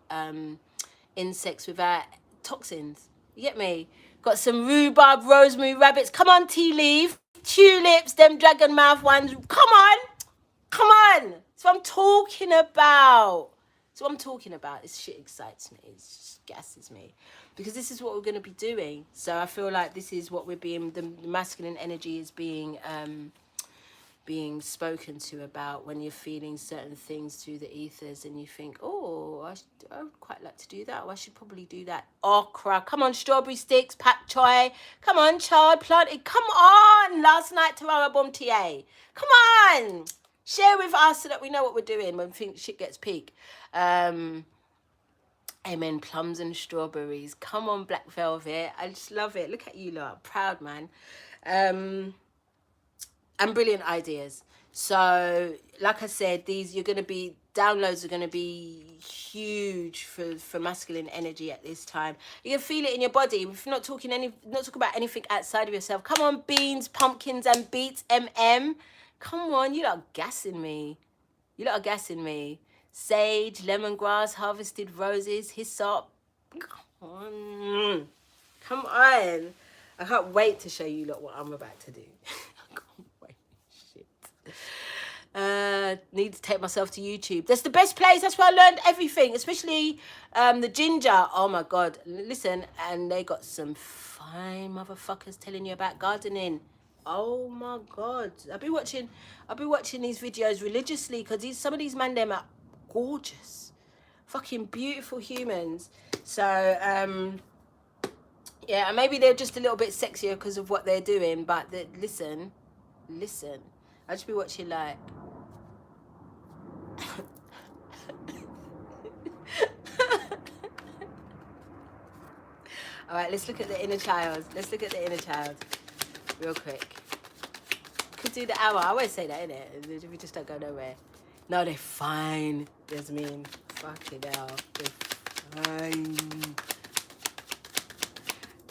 A: insects without toxins. You get me? Got some rhubarb, rosemary, rabbits. Come on, tea leaf. Tulips, them dragon mouth ones. Come on. Come on. That's what I'm talking about. That's what I'm talking about. This shit excites me. It just gasses me. Because this is what we're going to be doing. So I feel like this is what we're being, the masculine energy is being spoken to about when you're feeling certain things through the ethers and you think, oh, I would quite like to do that, or I should probably do that. Okra, come on, strawberry sticks, pak choi, come on, child planted, come on, last night Tarara Bom TA, come on, share with us so that we know what we're doing when shit gets peak. Amen, plums and strawberries, come on, black velvet, I just love it, look at you lot, proud man. And brilliant ideas. So, like I said, downloads are going to be huge for masculine energy at this time. You can feel it in your body. If you're not talking about anything outside of yourself. Come on, beans, pumpkins, and beets, Come on, you lot are gassing me. Sage, lemongrass, harvested roses, hyssop. Come on. I can't wait to show you lot what I'm about to do. Need to take myself to YouTube. That's the best place. That's where I learned everything, especially the ginger. Oh my god, listen, and they got some fine motherfuckers telling you about gardening. Oh my god, I've been watching these videos religiously because some of these men, them are gorgeous, fucking beautiful humans. So yeah, and maybe they're just a little bit sexier because of what they're doing, but listen, I just be watching like all right, let's look at the inner child. Real quick. Could do the hour. I always say that, innit? We just don't go nowhere. No, they're fine, Yasmin. Fucking hell. They're fine.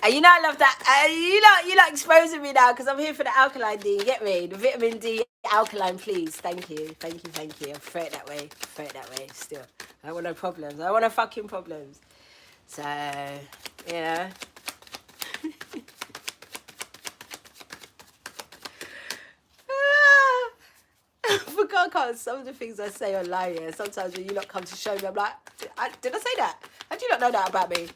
A: And you know I love that. You like exposing me now because I'm here for the alkaline D. You get me? The vitamin D alkaline, please. Thank you. I'll throw it that way. Still. I don't want no problems. I don't want no fucking problems. So, you know. Some of the things I say online, yeah, sometimes when you lot come to show me, I'm like, did I say that? How do you not know that about me?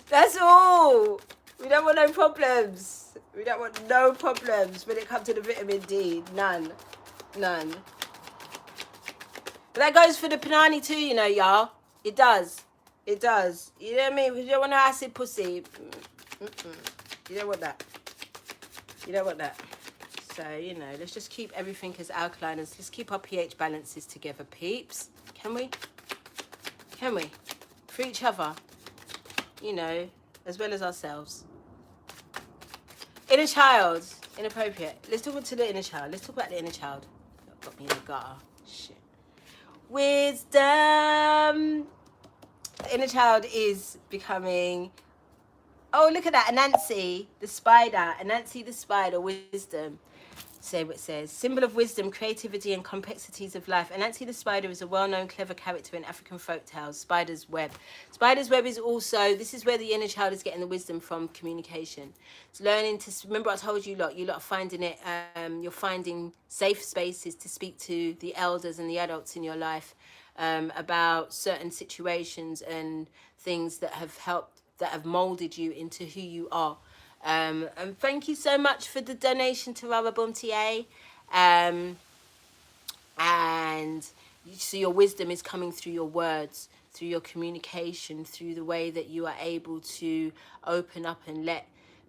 A: That's all. We don't want no problems. When it comes to the vitamin D. None. But that goes for the panani too, you know, y'all. It does. You know what I mean? Because you don't want no acid pussy. You don't want that. So, you know, let's just keep everything as alkaline. Let's keep our pH balances together, peeps. Can we? For each other. You know, as well as ourselves. Inner child. Inappropriate. Let's talk about the inner child. Got me in the gutter. Shit. Wisdom. The inner child is becoming... Oh, look at that. Anansi, the spider. Wisdom. Say what it says. Symbol of wisdom, creativity, and complexities of life. Anansi the spider is a well-known, clever character in African folk tales. Spider's web. Spider's web is also... This is where the inner child is getting the wisdom from communication. It's learning to... Remember I told you lot are finding it... you're finding safe spaces to speak to the elders and the adults in your life about certain situations and things that have molded you into who you are. And thank you so much for the donation to Rarabum TA. And so your wisdom is coming through your words, through your communication, through the way that you are able to open up and let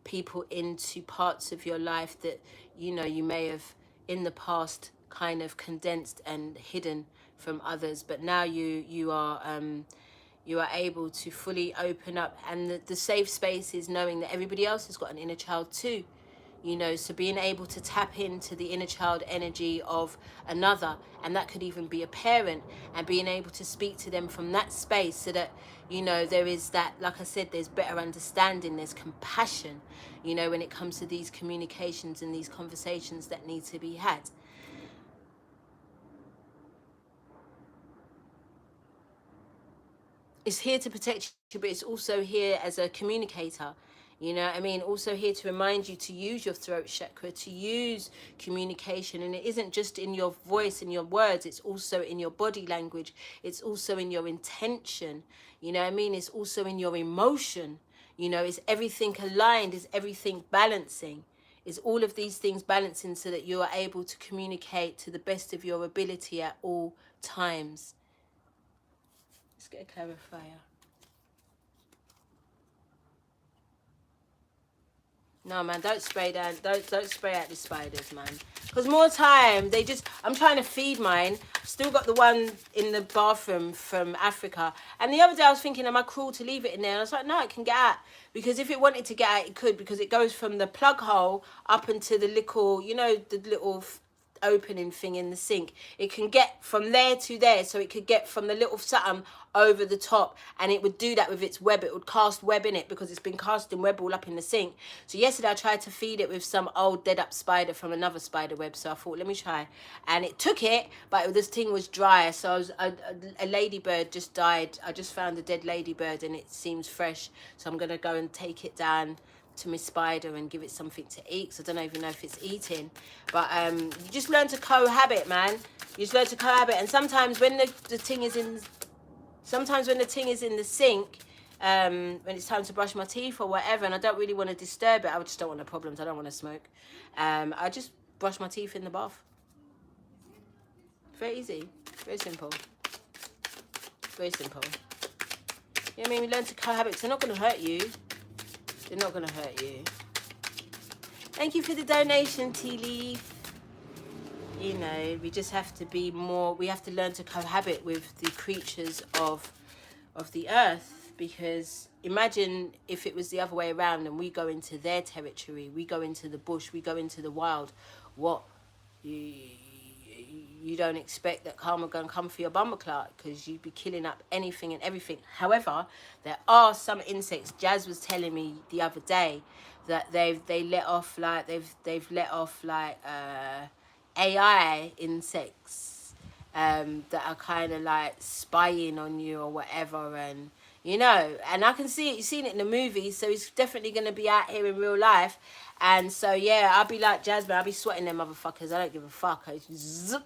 A: people into parts of your life that, you know, you may have in the past kind of condensed and hidden from others, but now you are able to fully open up. And the safe space is knowing that everybody else has got an inner child too, you know, so being able to tap into the inner child energy of another, and that could even be a parent, and being able to speak to them from that space, so that, you know, there is that, like I said, there's better understanding, there's compassion, you know, when it comes to these communications and these conversations that need to be had. It's here to protect you, but it's also here as a communicator. You know what I mean? Also here to remind you to use your throat chakra, to use communication. And it isn't just in your voice and your words, it's also in your body language. It's also in your intention. You know what I mean? It's also in your emotion. You know, is everything aligned? Is everything balancing? Is all of these things balancing so that you are able to communicate to the best of your ability at all times? Let's get a clarifier. No, man, don't spray down. Don't spray out the spiders, man. Because more time, they just. I'm trying to feed mine. Still got the one in the bathroom from Africa. And the other day I was thinking, am I cruel to leave it in there? And I was like, no, it can get out. Because if it wanted to get out, it could. Because it goes from the plug hole up into the little, you know, the little opening thing in the sink. It can get from there to there, so it could get from the little something over the top, and it would do that with its web. It would cast web in it because it's been casting web all up in the sink. So yesterday I tried to feed it with some old dead up spider from another spider web, so I thought, let me try, and it took it, but this thing was dry. So I was, a ladybird just died. I just found a dead ladybird and it seems fresh, so I'm gonna go and take it down to my spider and give it something to eat, because I don't even know if it's eating. But you just learn to cohabit, man. You just learn to cohabit. And sometimes when the thing is in, sometimes when the thing is in the sink, when it's time to brush my teeth or whatever, and I don't really want to disturb it, I just don't want no problems, I don't want to smoke, I just brush my teeth in the bath. Very easy, very simple, very simple. You know what I mean? We learn to cohabit, 'cause they're not going to hurt you. They're not going to hurt you. Thank you for the donation, Tea Leaf. You know, we just have to be more, we have to learn to cohabit with the creatures of the earth, because imagine if it was the other way around and we go into their territory, we go into the bush, we go into the wild. What? You don't expect that karma gonna come for your bumper clock, because you'd be killing up anything and everything. However, there are some insects. Jazz was telling me the other day that they've let off like AI insects that are kind of like spying on you or whatever, and you know, and I can see it. You've seen it in the movies, so it's definitely going to be out here in real life. And so yeah, I'll be like Jasmine, I'll be sweating them motherfuckers. I don't give a fuck. I just zip.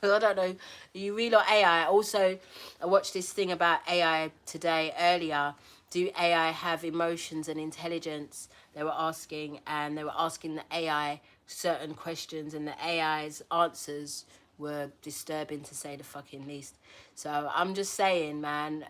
A: I don't know, are you real or AI? Also, I watched this thing about AI today earlier. Do AI have emotions and intelligence? They were asking, and they were asking the AI certain questions, and the AI's answers were disturbing, to say the fucking least. So I'm just saying, man,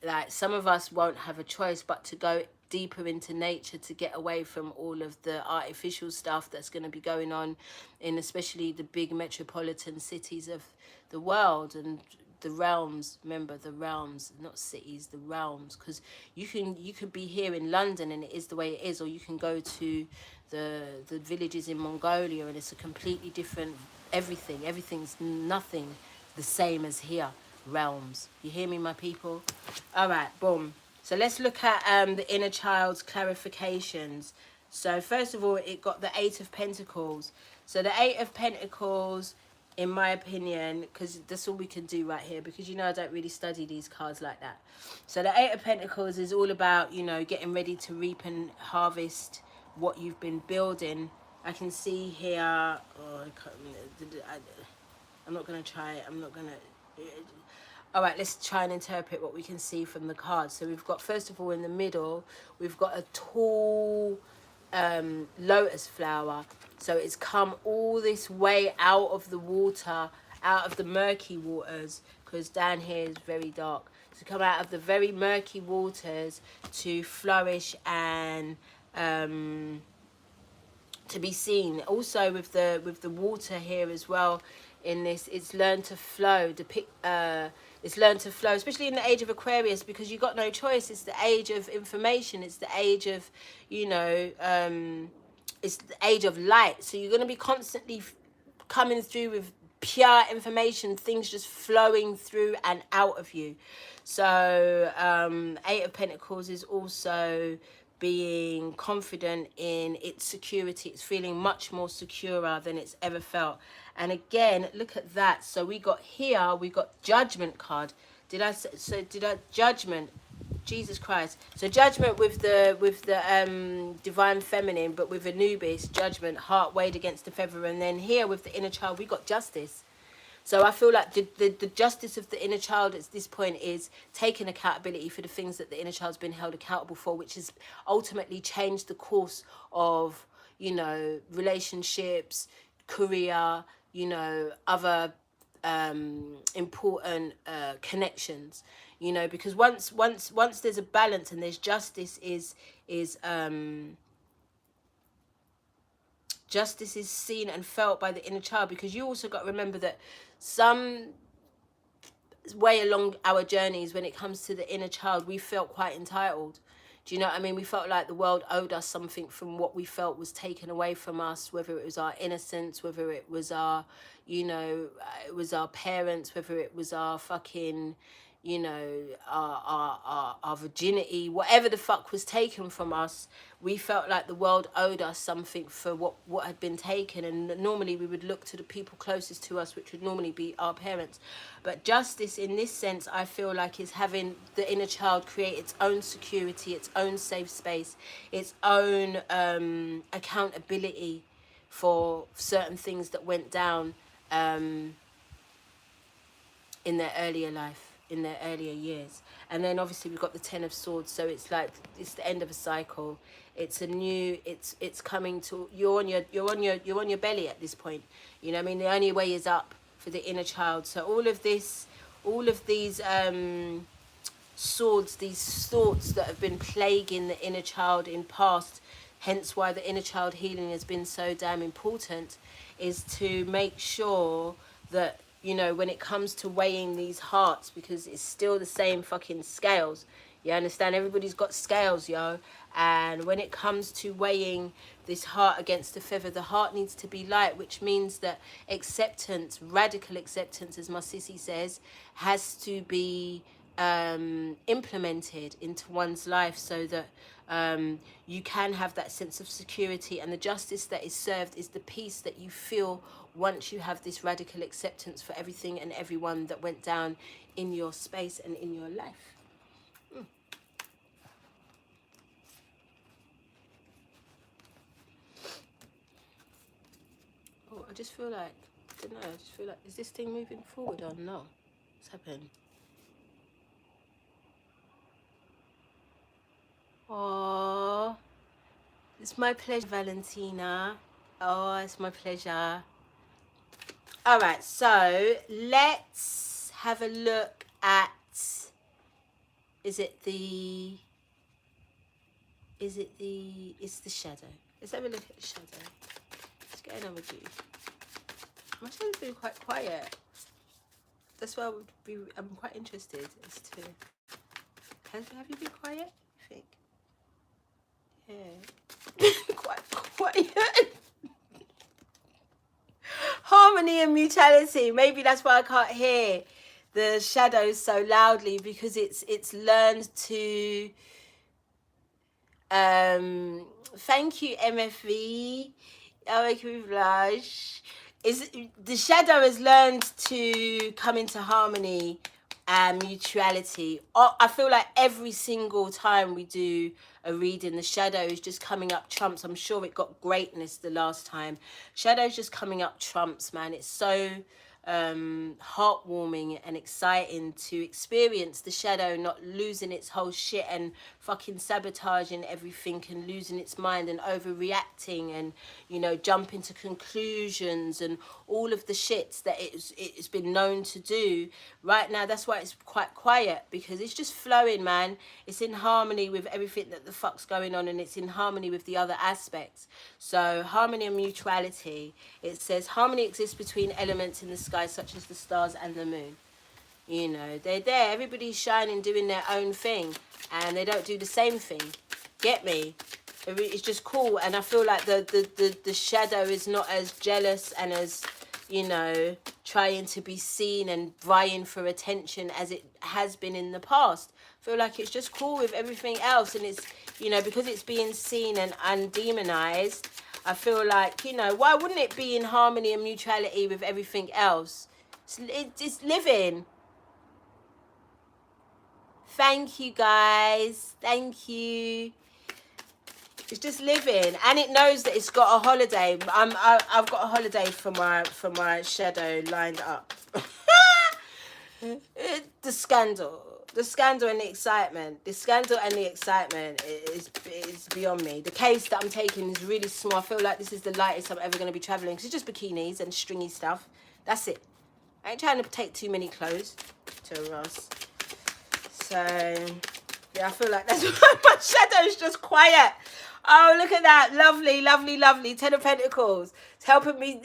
A: like, some of us won't have a choice but to go deeper into nature, to get away from all of the artificial stuff that's going to be going on in especially the big metropolitan cities of the world, and the realms. Remember, the realms, not cities, the realms, because you could be here in London and it is the way it is, or you can go to the villages in Mongolia and it's a completely different everything's nothing the same as here. Realms, you hear me, my people? All right, boom. So let's look at the inner child's clarifications. So first of all, it got the 8 of Pentacles. So the 8 of Pentacles, in my opinion, because that's all we can do right here, because you know I don't really study these cards like that. So the 8 of Pentacles is all about, you know, getting ready to reap and harvest what you've been building. I can see here, I'm not going to try it. I'm not going to... All right, let's try and interpret what we can see from the cards. So we've got, first of all, in the middle, we've got a tall lotus flower. So it's come all this way out of the water, out of the murky waters, because down here is very dark. to come out of the very murky waters to flourish and to be seen. Also with the water here as well, in this, it's learned to flow. It's learned to flow, especially in the age of Aquarius, because you got no choice. It's the age of information. It's the age of, you know, it's the age of light. So you're going to be constantly coming through with pure information, things just flowing through and out of you. So Eight of Pentacles is also being confident in its security. It's feeling much more securer than it's ever felt. And again, look at that. So we got here, we got Judgment card. Judgment, Jesus Christ. So Judgment with the Divine Feminine, but with Anubis, Judgment, heart weighed against the feather. And then here with the Inner Child, we got Justice. So I feel like the justice of the inner child at this point is taking accountability for the things that the inner child's been held accountable for, which has ultimately changed the course of, you know, relationships, career, you know, other important connections, you know, because once there's a balance and there's justice justice is seen and felt by the inner child, because you also got to remember that some way along our journeys, when it comes to the inner child, we felt quite entitled. Do you know what I mean? We felt like the world owed us something from what we felt was taken away from us, whether it was our innocence, whether it was our, you know, it was our parents, whether it was our fucking, you know, our virginity, whatever the fuck was taken from us. We felt like the world owed us something for what had been taken, and normally we would look to the people closest to us, which would normally be our parents. But justice in this sense, I feel like, is having the inner child create its own security, its own safe space, its own accountability for certain things that went down in their earlier life, in their earlier years. And then obviously we've got the Ten of Swords, so it's like it's the end of a cycle. It's a new, it's coming to, you're on your belly at this point. You know what I mean? The only way is up for the inner child. So all of these swords, these thoughts that have been plaguing the inner child in past, hence why the inner child healing has been so damn important, is to make sure that, you know, when it comes to weighing these hearts, because it's still the same fucking scales. You understand? Everybody's got scales, yo. And when it comes to weighing this heart against the feather, the heart needs to be light, which means that acceptance, radical acceptance, as my sissy says, has to be implemented into one's life, so that you can have that sense of security, and the justice that is served is the peace that you feel once you have this radical acceptance for everything and everyone that went down in your space and in your life. Oh, I just feel like, I don't know, I just feel like, is this thing moving forward or no? What's happened? Oh, it's my pleasure, Valentina. Oh, it's my pleasure. All right, so let's have a look at, it's the shadow. Let's have a look at the shadow. What's going on with you? My shadow's been quite quiet. That's why I'm quite interested as to, have you been quiet, I think? Yeah. Quite quiet. Harmony and mutuality. Maybe that's why I can't hear the shadows so loudly, because it's learned to thank you, MFV. Oh, make me blush. Is the shadow has learned to come into harmony and mutuality. I feel like every single time we do a reading, the shadow is just coming up trumps. I'm sure it got greatness the last time. Shadow's just coming up trumps, man. It's so heartwarming and exciting to experience the shadow not losing its whole shit and fucking sabotaging everything and losing its mind and overreacting and, you know, jumping to conclusions and all of the shits that it's been known to do. Right now, that's why it's quite quiet, because it's just flowing, man. It's in harmony with everything that the fuck's going on, and it's in harmony with the other aspects. So harmony and mutuality. It says harmony exists between elements in the sky such as the stars and the moon. You know, they're there. Everybody's shining, doing their own thing, and they don't do the same thing. Get me? It's just cool, and I feel like the shadow is not as jealous and as, you know, trying to be seen and vying for attention as it has been in the past. I feel like it's just cool with everything else, and it's, you know, because it's being seen and undemonized, I feel like, you know, why wouldn't it be in harmony and mutuality with everything else? It's living. Thank you, guys. Thank you. It's just living, and it knows that it's got a holiday. I've got a holiday for my shadow lined up. The scandal and the excitement. The scandal and the excitement is beyond me. The case that I'm taking is really small. I feel like this is the lightest I'm ever going to be traveling, because it's just bikinis and stringy stuff. That's it. I ain't trying to take too many clothes to Ross. So, yeah, I feel like that's why my shadow's just quiet. Oh, look at that. Lovely, lovely, lovely. 10 of Pentacles. It's helping me.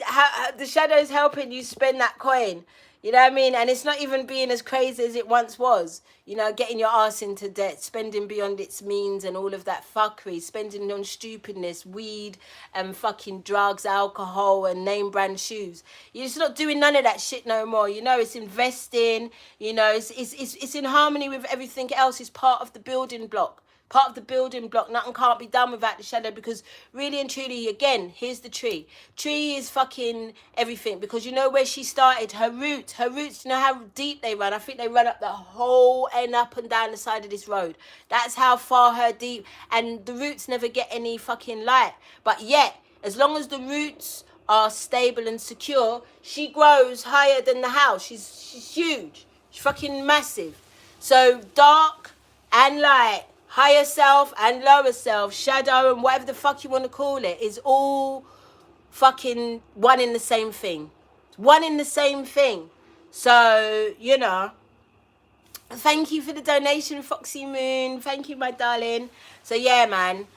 A: The shadow's helping you spend that coin. You know what I mean? And it's not even being as crazy as it once was. You know, getting your ass into debt, spending beyond its means and all of that fuckery, spending on stupidness, weed and fucking drugs, alcohol and name brand shoes. You're just not doing none of that shit no more. You know, it's investing, you know, it's in harmony with everything else. It's part of the building block. Part of the building block. Nothing can't be done without the shadow, because really and truly, again, here's the tree. Tree is fucking everything, because you know where she started, her roots, you know how deep they run. I think they run up the whole end, up and down the side of this road. That's how far her deep, and the roots never get any fucking light. But yet, as long as the roots are stable and secure, she grows higher than the house. She's huge. She's fucking massive. So dark and light, higher self and lower self, shadow and whatever the fuck you want to call it, is all fucking one in the same thing. One in the same thing. So, you know, thank you for the donation, Foxy Moon. Thank you, my darling. So, yeah, man.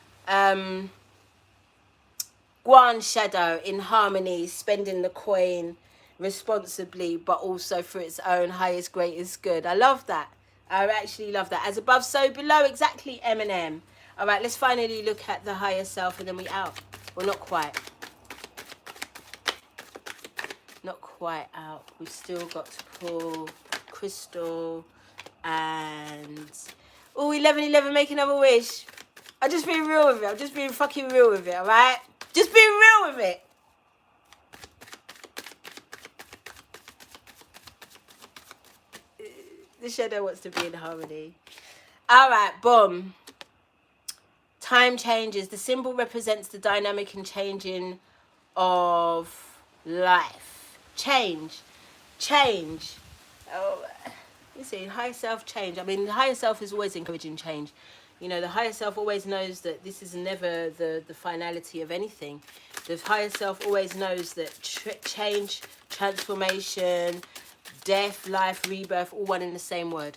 A: Guan shadow in harmony, spending the coin responsibly, but also for its own highest, greatest good. I love that. I actually love that. As above, so below. Exactly, Eminem. All right, let's finally look at the higher self, and then we out. Well, not quite. Not quite out. We've still got to pull crystal and... Oh, 1111, make another wish. I'm just being real with it. I'm just being fucking real with it, all right? Just being real with it. The shadow wants to be in harmony. All right, boom. Time changes. The symbol represents the dynamic and changing of life. Change. Oh, you see, higher self change. I mean, the higher self is always encouraging change. You know, the higher self always knows that this is never the finality of anything. The higher self always knows that change, transformation, death, life, rebirth, all one in the same word.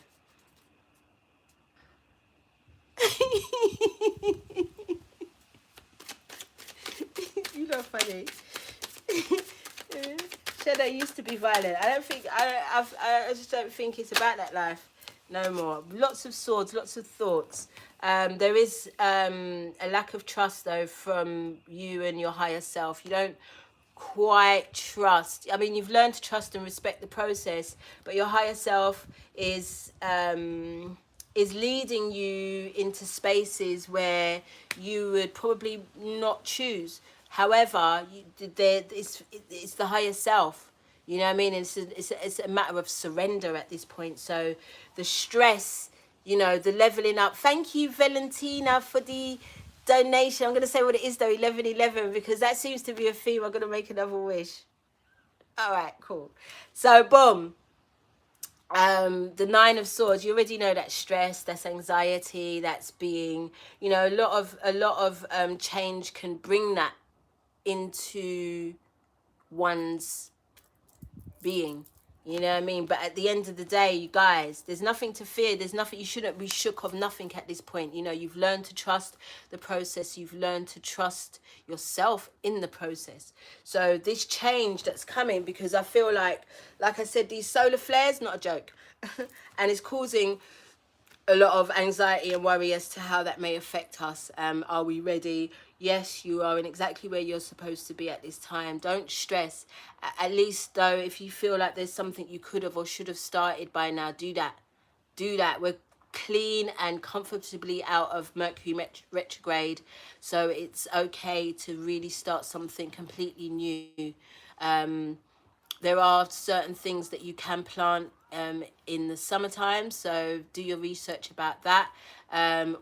A: You know, funny. Shadow used to be violent. I just don't think it's about that life no more. Lots of swords, lots of thoughts. There is a lack of trust though from you and your higher self. You don't quite trust. I mean, you've learned to trust and respect the process, but your higher self is leading you into spaces where you would probably not choose. However, it's the higher self. You know what I mean? It's a matter of surrender at this point. So the stress, you know, the leveling up. Thank you, Valentina, for the donation. I'm going to say what it is though, 1111, because that seems to be a theme. I'm going to make another wish. All right, cool. So boom. The Nine of Swords, you already know that's stress, that's anxiety, that's being, you know, a lot of change can bring that into one's being. You know what I mean? But at the end of the day, you guys, there's nothing to fear. There's nothing, you shouldn't be shook of nothing at this point. You know, you've learned to trust the process. You've learned to trust yourself in the process. So this change that's coming, because I feel like I said, these solar flares, not a joke. And it's causing a lot of anxiety and worry as to how that may affect us. Are we ready? Yes, you are in exactly where you're supposed to be at this time. Don't stress. At least though, if you feel like there's something you could have or should have started by now, do that. Do that. We're clean and comfortably out of Mercury retrograde, so it's okay to really start something completely new. There are certain things that you can plant in the summertime, so do your research about that.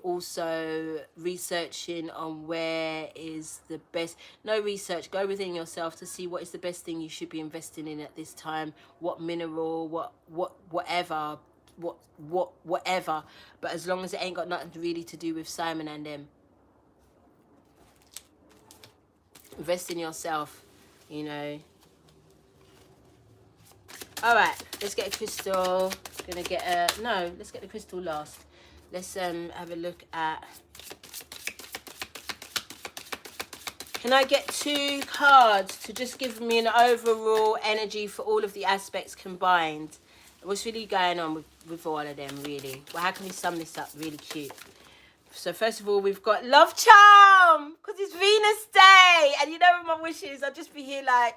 A: Also researching on where is the best, no research, go within yourself to see what is the best thing you should be investing in at this time, what mineral, whatever, whatever, but as long as it ain't got nothing really to do with Simon and them. Invest in yourself, you know. All right, let's get a crystal. Gonna get a, no, let's get the crystal last. Let's have a look at, can I get 2 cards to just give me an overall energy for all of the aspects combined? What's really going on with all of them, really? Well, how can we sum this up really cute? So first of all, we've got love charm, because it's Venus day, and you know my wishes, I'll just be here like,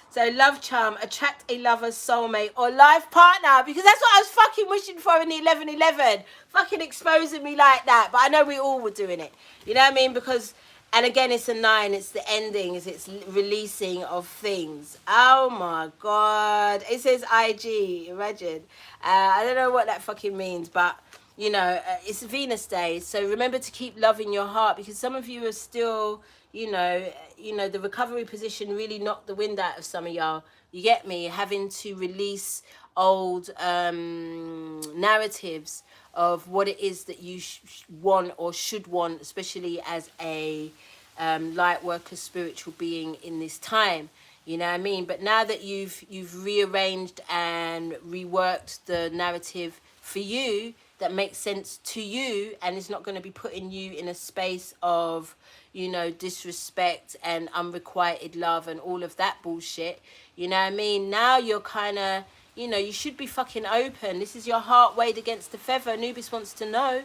A: so love charm, attract a lover, soulmate, or life partner, because that's what I was fucking wishing for in the 1111. Fucking exposing me like that, but I know we all were doing it. You know what I mean? Because, and again, it's a 9, it's the endings, it's releasing of things. Oh my God. It says IG, imagine. I don't know what that fucking means, but you know, it's Venus day, so remember to keep loving your heart, because some of you are still, you know, the recovery position really knocked the wind out of some of y'all. You get me? Having to release old narratives of what it is that you want or should want, especially as a light worker, spiritual being in this time. You know what I mean? But now that you've rearranged and reworked the narrative for you, that makes sense to you, and is not going to be putting you in a space of, you know, disrespect and unrequited love and all of that bullshit. You know what I mean? Now you're kind of, you know, you should be fucking open. This is your heart weighed against the feather. Anubis wants to know.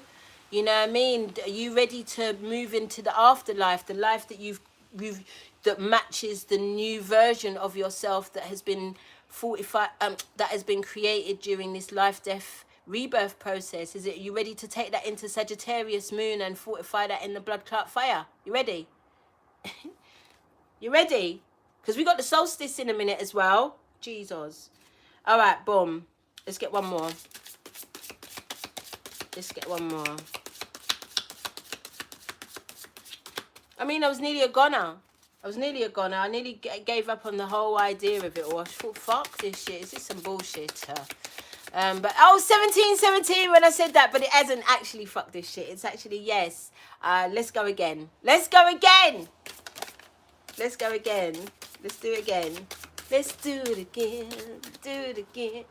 A: You know what I mean? Are you ready to move into the afterlife, the life that you've that matches the new version of yourself that has been fortified, that has been created during this life, death, rebirth process? Is it, you ready to take that into Sagittarius moon and fortify that in the blood clot fire? You ready? You ready? Because we got the solstice in a minute as well. Jesus. All right, boom. Let's get one more. Let's get one more. I mean, I was nearly a goner. I nearly gave up on the whole idea of it all. I thought, fuck this shit. Is this some bullshit? But, oh, 1717 when I said that, but it hasn't actually fuck this shit. It's actually, yes. Let's go again. Let's go again. Let's go again. Let's do it again. Let's do it again. Do it again.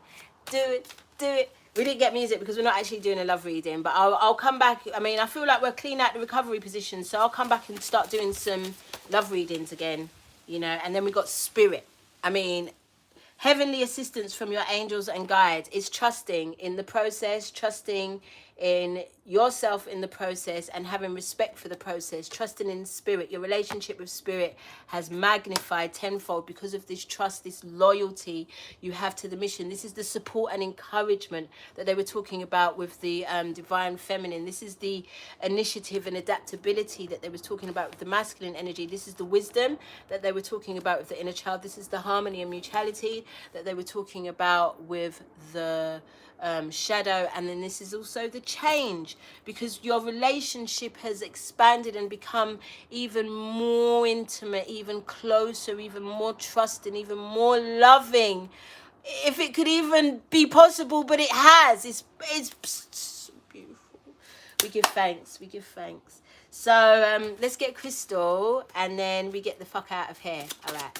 A: Do it. Do it. We didn't get music because we're not actually doing a love reading, but I'll come back. I mean, I feel like we're clean out the recovery position, so I'll come back and start doing some love readings again, you know. And then we got spirit. I mean, heavenly assistance from your angels and guides is trusting in the process, trusting in yourself in the process, and having respect for the process, trusting in spirit. Your relationship with spirit has magnified tenfold because of this trust, this loyalty you have to the mission. This is the support and encouragement that they were talking about with the divine feminine. This is the initiative and adaptability that they were talking about with the masculine energy. This is the wisdom that they were talking about with the inner child. This is the harmony and mutuality that they were talking about with the shadow, and then this is also the change, because your relationship has expanded and become even more intimate, even closer, even more trusting, even more loving, if it could even be possible. But it has. It's beautiful. We give thanks. We give thanks. So let's get Crystal, and then we get the fuck out of here. All right.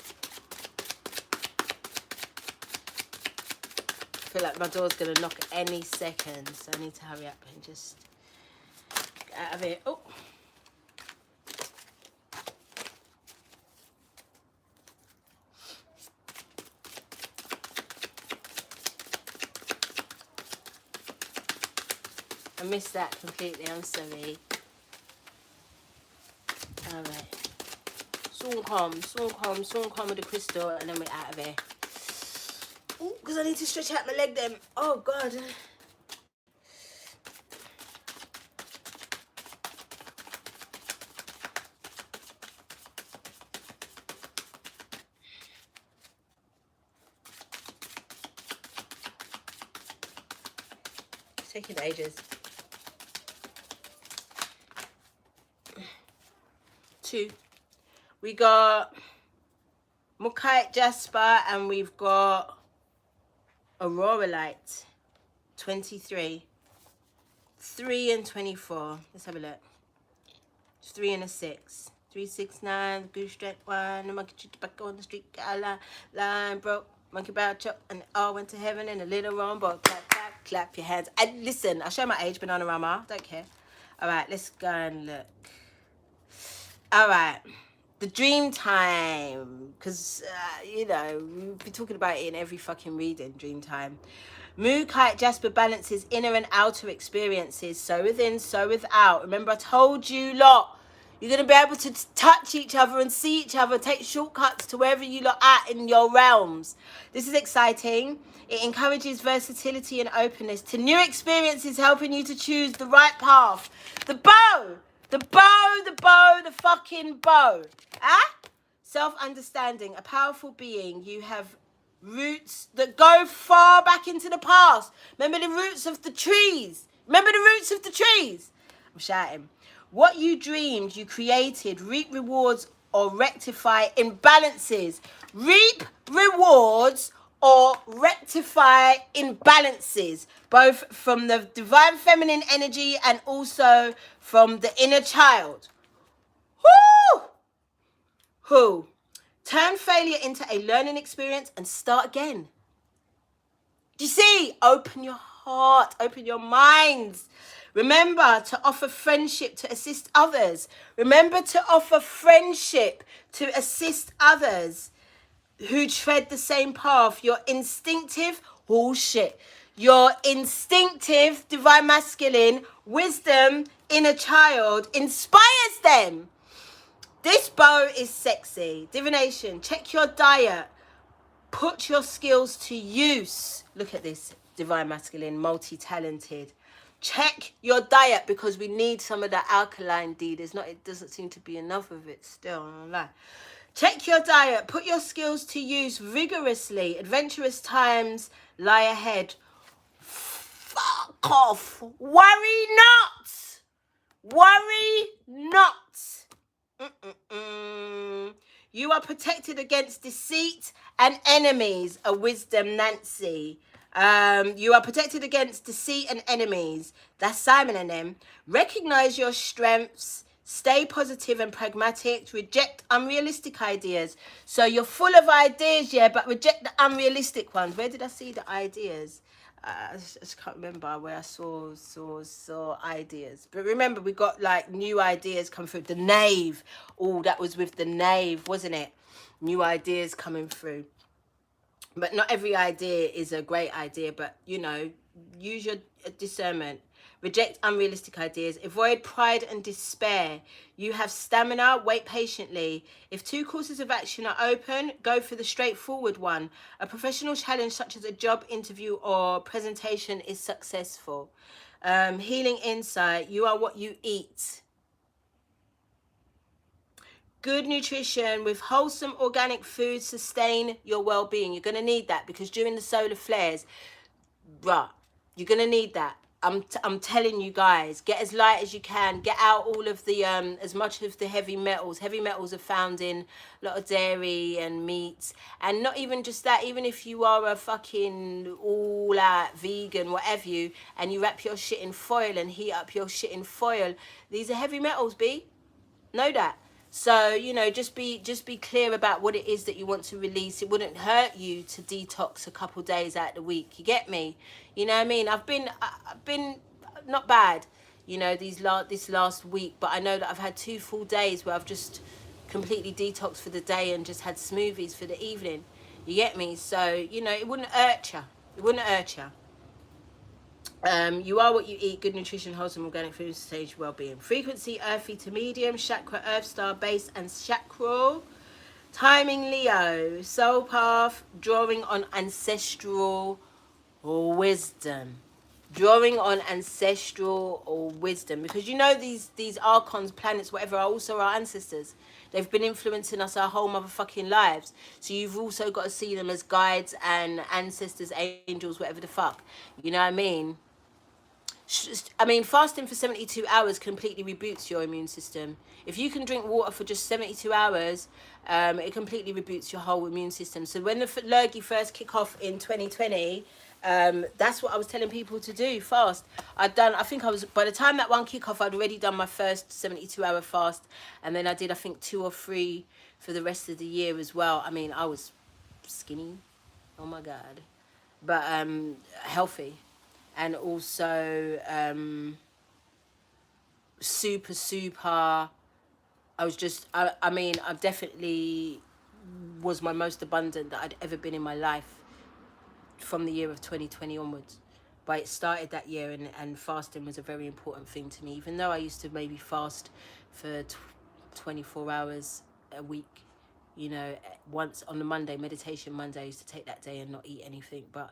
A: I feel like my door's going to knock any second, so I need to hurry up and just get out of here. Oh. I missed that completely, I'm sorry. Alright. Soon come with the crystal, and then we're out of here. Oh, because I need to stretch out my leg then. Oh, God. It's taking ages. 2. We got Mukite Jasper, and we've got Aurora Light. 23. 3 and 24. Let's have a look. It's 3 and a 6. 3, 6, 9. Goose straight 1. The monkey chewed tobacco on the street. Got a line broke. Monkey bow chop, and it all went to heaven in a little wrong boat. Clap, clap, clap your hands. And listen, I'll show my age, Bananarama. Don't care. All right, let's go and look. All right. The dream time, because, you know, we'll be talking about it in every fucking reading, dream time. Moon Kite Jasper balances inner and outer experiences, so within, so without. Remember, I told you lot, you're going to be able to touch each other and see each other, take shortcuts to wherever you lot at in your realms. This is exciting. It encourages versatility and openness to new experiences, helping you to choose the right path. The bow! The bow, the bow, the fucking bow. Ah? Self-understanding, a powerful being. You have roots that go far back into the past. Remember the roots of the trees. Remember the roots of the trees. I'm shouting. What you dreamed, you created. Reap rewards or rectify imbalances. Reap rewards or rectify imbalances, both from the divine feminine energy and also from the inner child. Woo! Who? Turn failure into a learning experience and start again. Do you see? Open your heart, open your minds. Remember to offer friendship to assist others. Remember to offer friendship to assist others who tread the same path. Your instinctive bullshit. Your instinctive divine masculine wisdom inner child inspires them. This bow is sexy. Divination. Check your diet. Put your skills to use. Look at this divine masculine, multi-talented. Check your diet, because we need some of that alkaline D. It doesn't seem to be enough of it still. I don't lie. Check your diet. Put your skills to use vigorously. Adventurous times lie ahead. Fuck off. Worry not. Worry not. You are protected against deceit and enemies. A wisdom, Nancy. You are protected against deceit and enemies. That's Simon and them. Recognize your strengths. Stay positive and pragmatic. Reject unrealistic ideas. So you're full of ideas, yeah, but reject the unrealistic ones. Where did I see the ideas? I just can't remember where I saw ideas. But remember, we got like new ideas come through. The knave. Oh, that was with the knave, wasn't it? New ideas coming through. But not every idea is a great idea. But, you know, use your discernment. Reject unrealistic ideas. Avoid pride and despair. You have stamina. Wait patiently. If 2 courses of action are open, go for the straightforward one. A professional challenge such as a job interview or presentation is successful. Healing insight. You are what you eat. Good nutrition with wholesome organic food sustain your well-being. You're going to need that, because during the solar flares, bruh, You're going to need that. I'm telling you guys, get as light as you can. Get out all of the, as much of the heavy metals. Heavy metals are found in a lot of dairy and meats. And not even just that, even if you are a fucking all out vegan, whatever you, and you wrap your shit in foil and heat up your shit in foil, these are heavy metals, B. Know that. So, you know, just be clear about what it is that you want to release. It wouldn't hurt you to detox a couple days out of the week. You get me? You know what I mean? I've been not bad, you know, this last week, but I know that I've had 2 full days where I've just completely detoxed for the day and just had smoothies for the evening. You get me? So, you know, it wouldn't hurt you. It wouldn't hurt you. You are what you eat. Good nutrition, wholesome organic food, stage well-being. Frequency, earthy to medium. Chakra, earth, star, base, and chakral. Timing, Leo. Soul path, drawing on ancestral wisdom. Drawing on ancestral wisdom. Because you know these archons, planets, whatever, are also our ancestors. They've been influencing us our whole motherfucking lives. So you've also got to see them as guides and ancestors, angels, whatever the fuck. You know what I mean? Fasting for 72 hours completely reboots your immune system. If you can drink water for just 72 hours, it completely reboots your whole immune system. So when the lurgy first kick off in 2020, that's what I was telling people to do, fast. By the time that one kick off, I'd already done my first 72-hour fast. And then I did, I think, 2 or 3 for the rest of the year as well. I mean, I was skinny. Oh, my God. But healthy. And also super, I was just, I definitely was my most abundant that I'd ever been in my life from the year of 2020 onwards. But it started that year, and fasting was a very important thing to me, even though I used to maybe fast for 24 hours a week. You know, once on the Monday, meditation Monday, I used to take that day and not eat anything. But,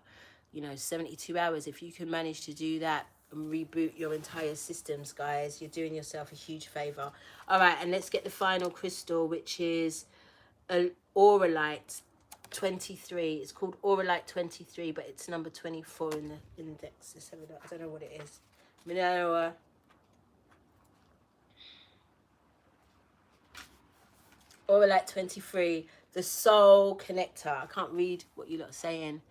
A: you know, 72 hours, if you can manage to do that and reboot your entire systems, guys, you're doing yourself a huge favor. All right, and let's get the final crystal, which is an Auralite 23. It's called Auralite 23, but it's number 24 in the index. Let's have a look. I don't know what it is. Auralite 23, the soul connector. I can't read what you lot are saying.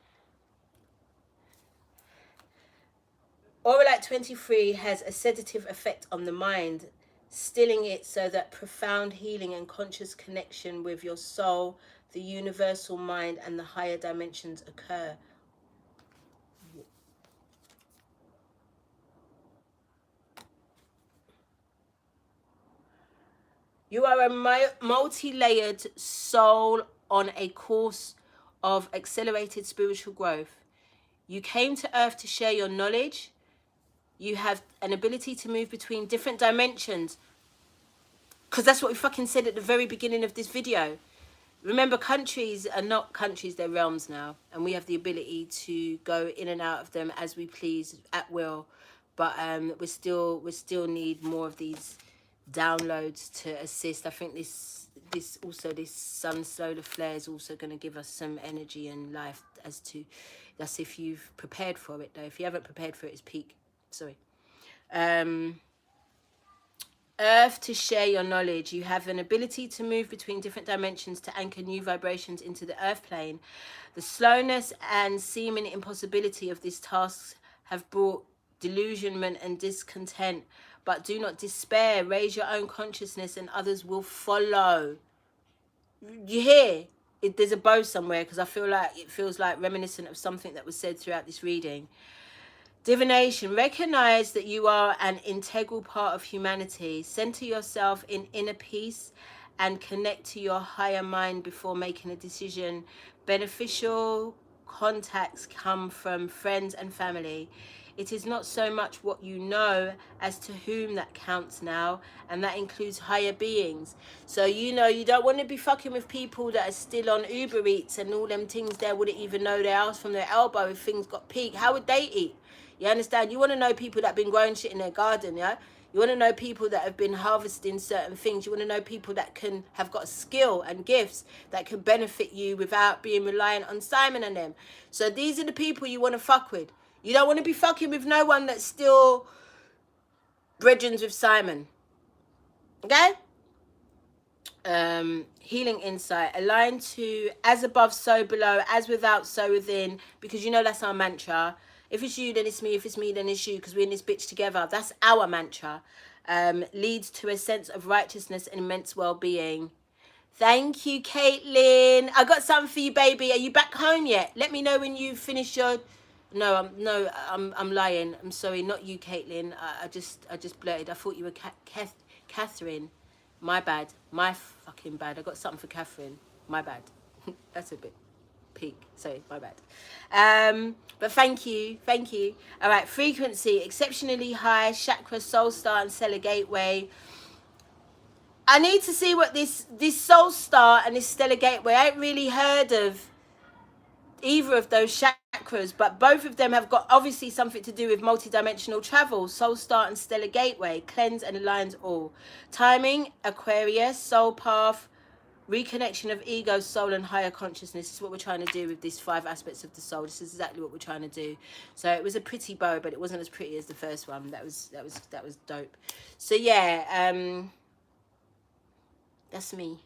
A: Auralite 23 has a sedative effect on the mind, stilling it so that profound healing and conscious connection with your soul, the universal mind, and the higher dimensions occur. You are a multi-layered soul on a course of accelerated spiritual growth. You came to Earth to share your knowledge. You have an ability to move between different dimensions. Because that's what we fucking said at the very beginning of this video. Remember, countries are not countries, they're realms now. And we have the ability to go in and out of them as we please, at will. But we still need more of these downloads to assist. I think this sun solar flare is also going to give us some energy and life that's if you've prepared for it, though. If you haven't prepared for it, it's peak. Sorry. Earth, to share your knowledge. You have an ability to move between different dimensions to anchor new vibrations into the earth plane. The slowness and seeming impossibility of this task have brought delusionment and discontent, but do not despair. Raise your own consciousness and others will follow. You hear? There's a bow somewhere, because I feel like it feels like reminiscent of something that was said throughout this reading. Divination. Recognize that you are an integral part of humanity. Center yourself in inner peace and connect to your higher mind before making a decision. Beneficial contacts come from friends and family. It is not so much what you know as to whom that counts now, and that includes higher beings. So, you know, you don't want to be fucking with people that are still on Uber Eats and all them things. They wouldn't even know their ass from their elbow if things got peaked. How would they eat? You understand? You want to know people that have been growing shit in their garden, yeah? You want to know people that have been harvesting certain things. You want to know people that have got skill and gifts that can benefit you without being reliant on Simon and them. So these are the people you want to fuck with. You don't want to be fucking with no one that's still brethren with Simon. Okay? Healing insight. Align to as above, so below, as without, so within. Because you know that's our mantra. If it's you, then it's me. If it's me, then it's you. Because we're in this bitch together. That's our mantra. Leads to a sense of righteousness and immense well-being. Thank you, Caitlin. I got something for you, baby. Are you back home yet? Let me know when you finish your... I'm lying. I'm sorry, not you, Caitlin. I just blurted. I thought you were Catherine. My bad. My fucking bad. I got something for Catherine. My bad. That's a bit peak. Sorry, my bad. But thank you. Thank you. All right, frequency. Exceptionally high. Chakra, soul star, and stellar gateway. I need to see what this soul star and this stellar gateway. I ain't really heard of either of those chakras, but both of them have got obviously something to do with multidimensional travel. Soul star and stellar gateway. Cleanse and aligns all. Timing, Aquarius, soul path, reconnection of ego, soul, and higher consciousness. This is what we're trying to do with these 5 aspects of the soul. This is exactly what we're trying to do. So it was a pretty bow, but it wasn't as pretty as the first one. That was dope. So yeah, that's me.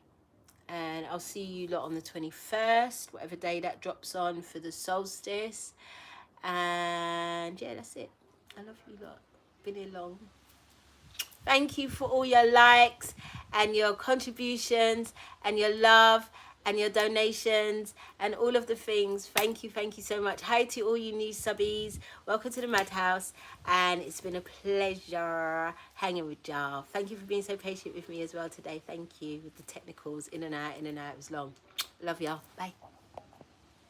A: And I'll see you lot on the 21st, whatever day that drops on for the solstice. And yeah, that's it. I love you lot. Been here long. Thank you for all your likes and your contributions and your love and your donations and all of the things. Thank you so much. Hi to all you new subbies. Welcome to the Madhouse, and it's been a pleasure hanging with y'all. Thank you for being so patient with me as well today. Thank you with the technicals, in and out. It was long. Love y'all. Bye.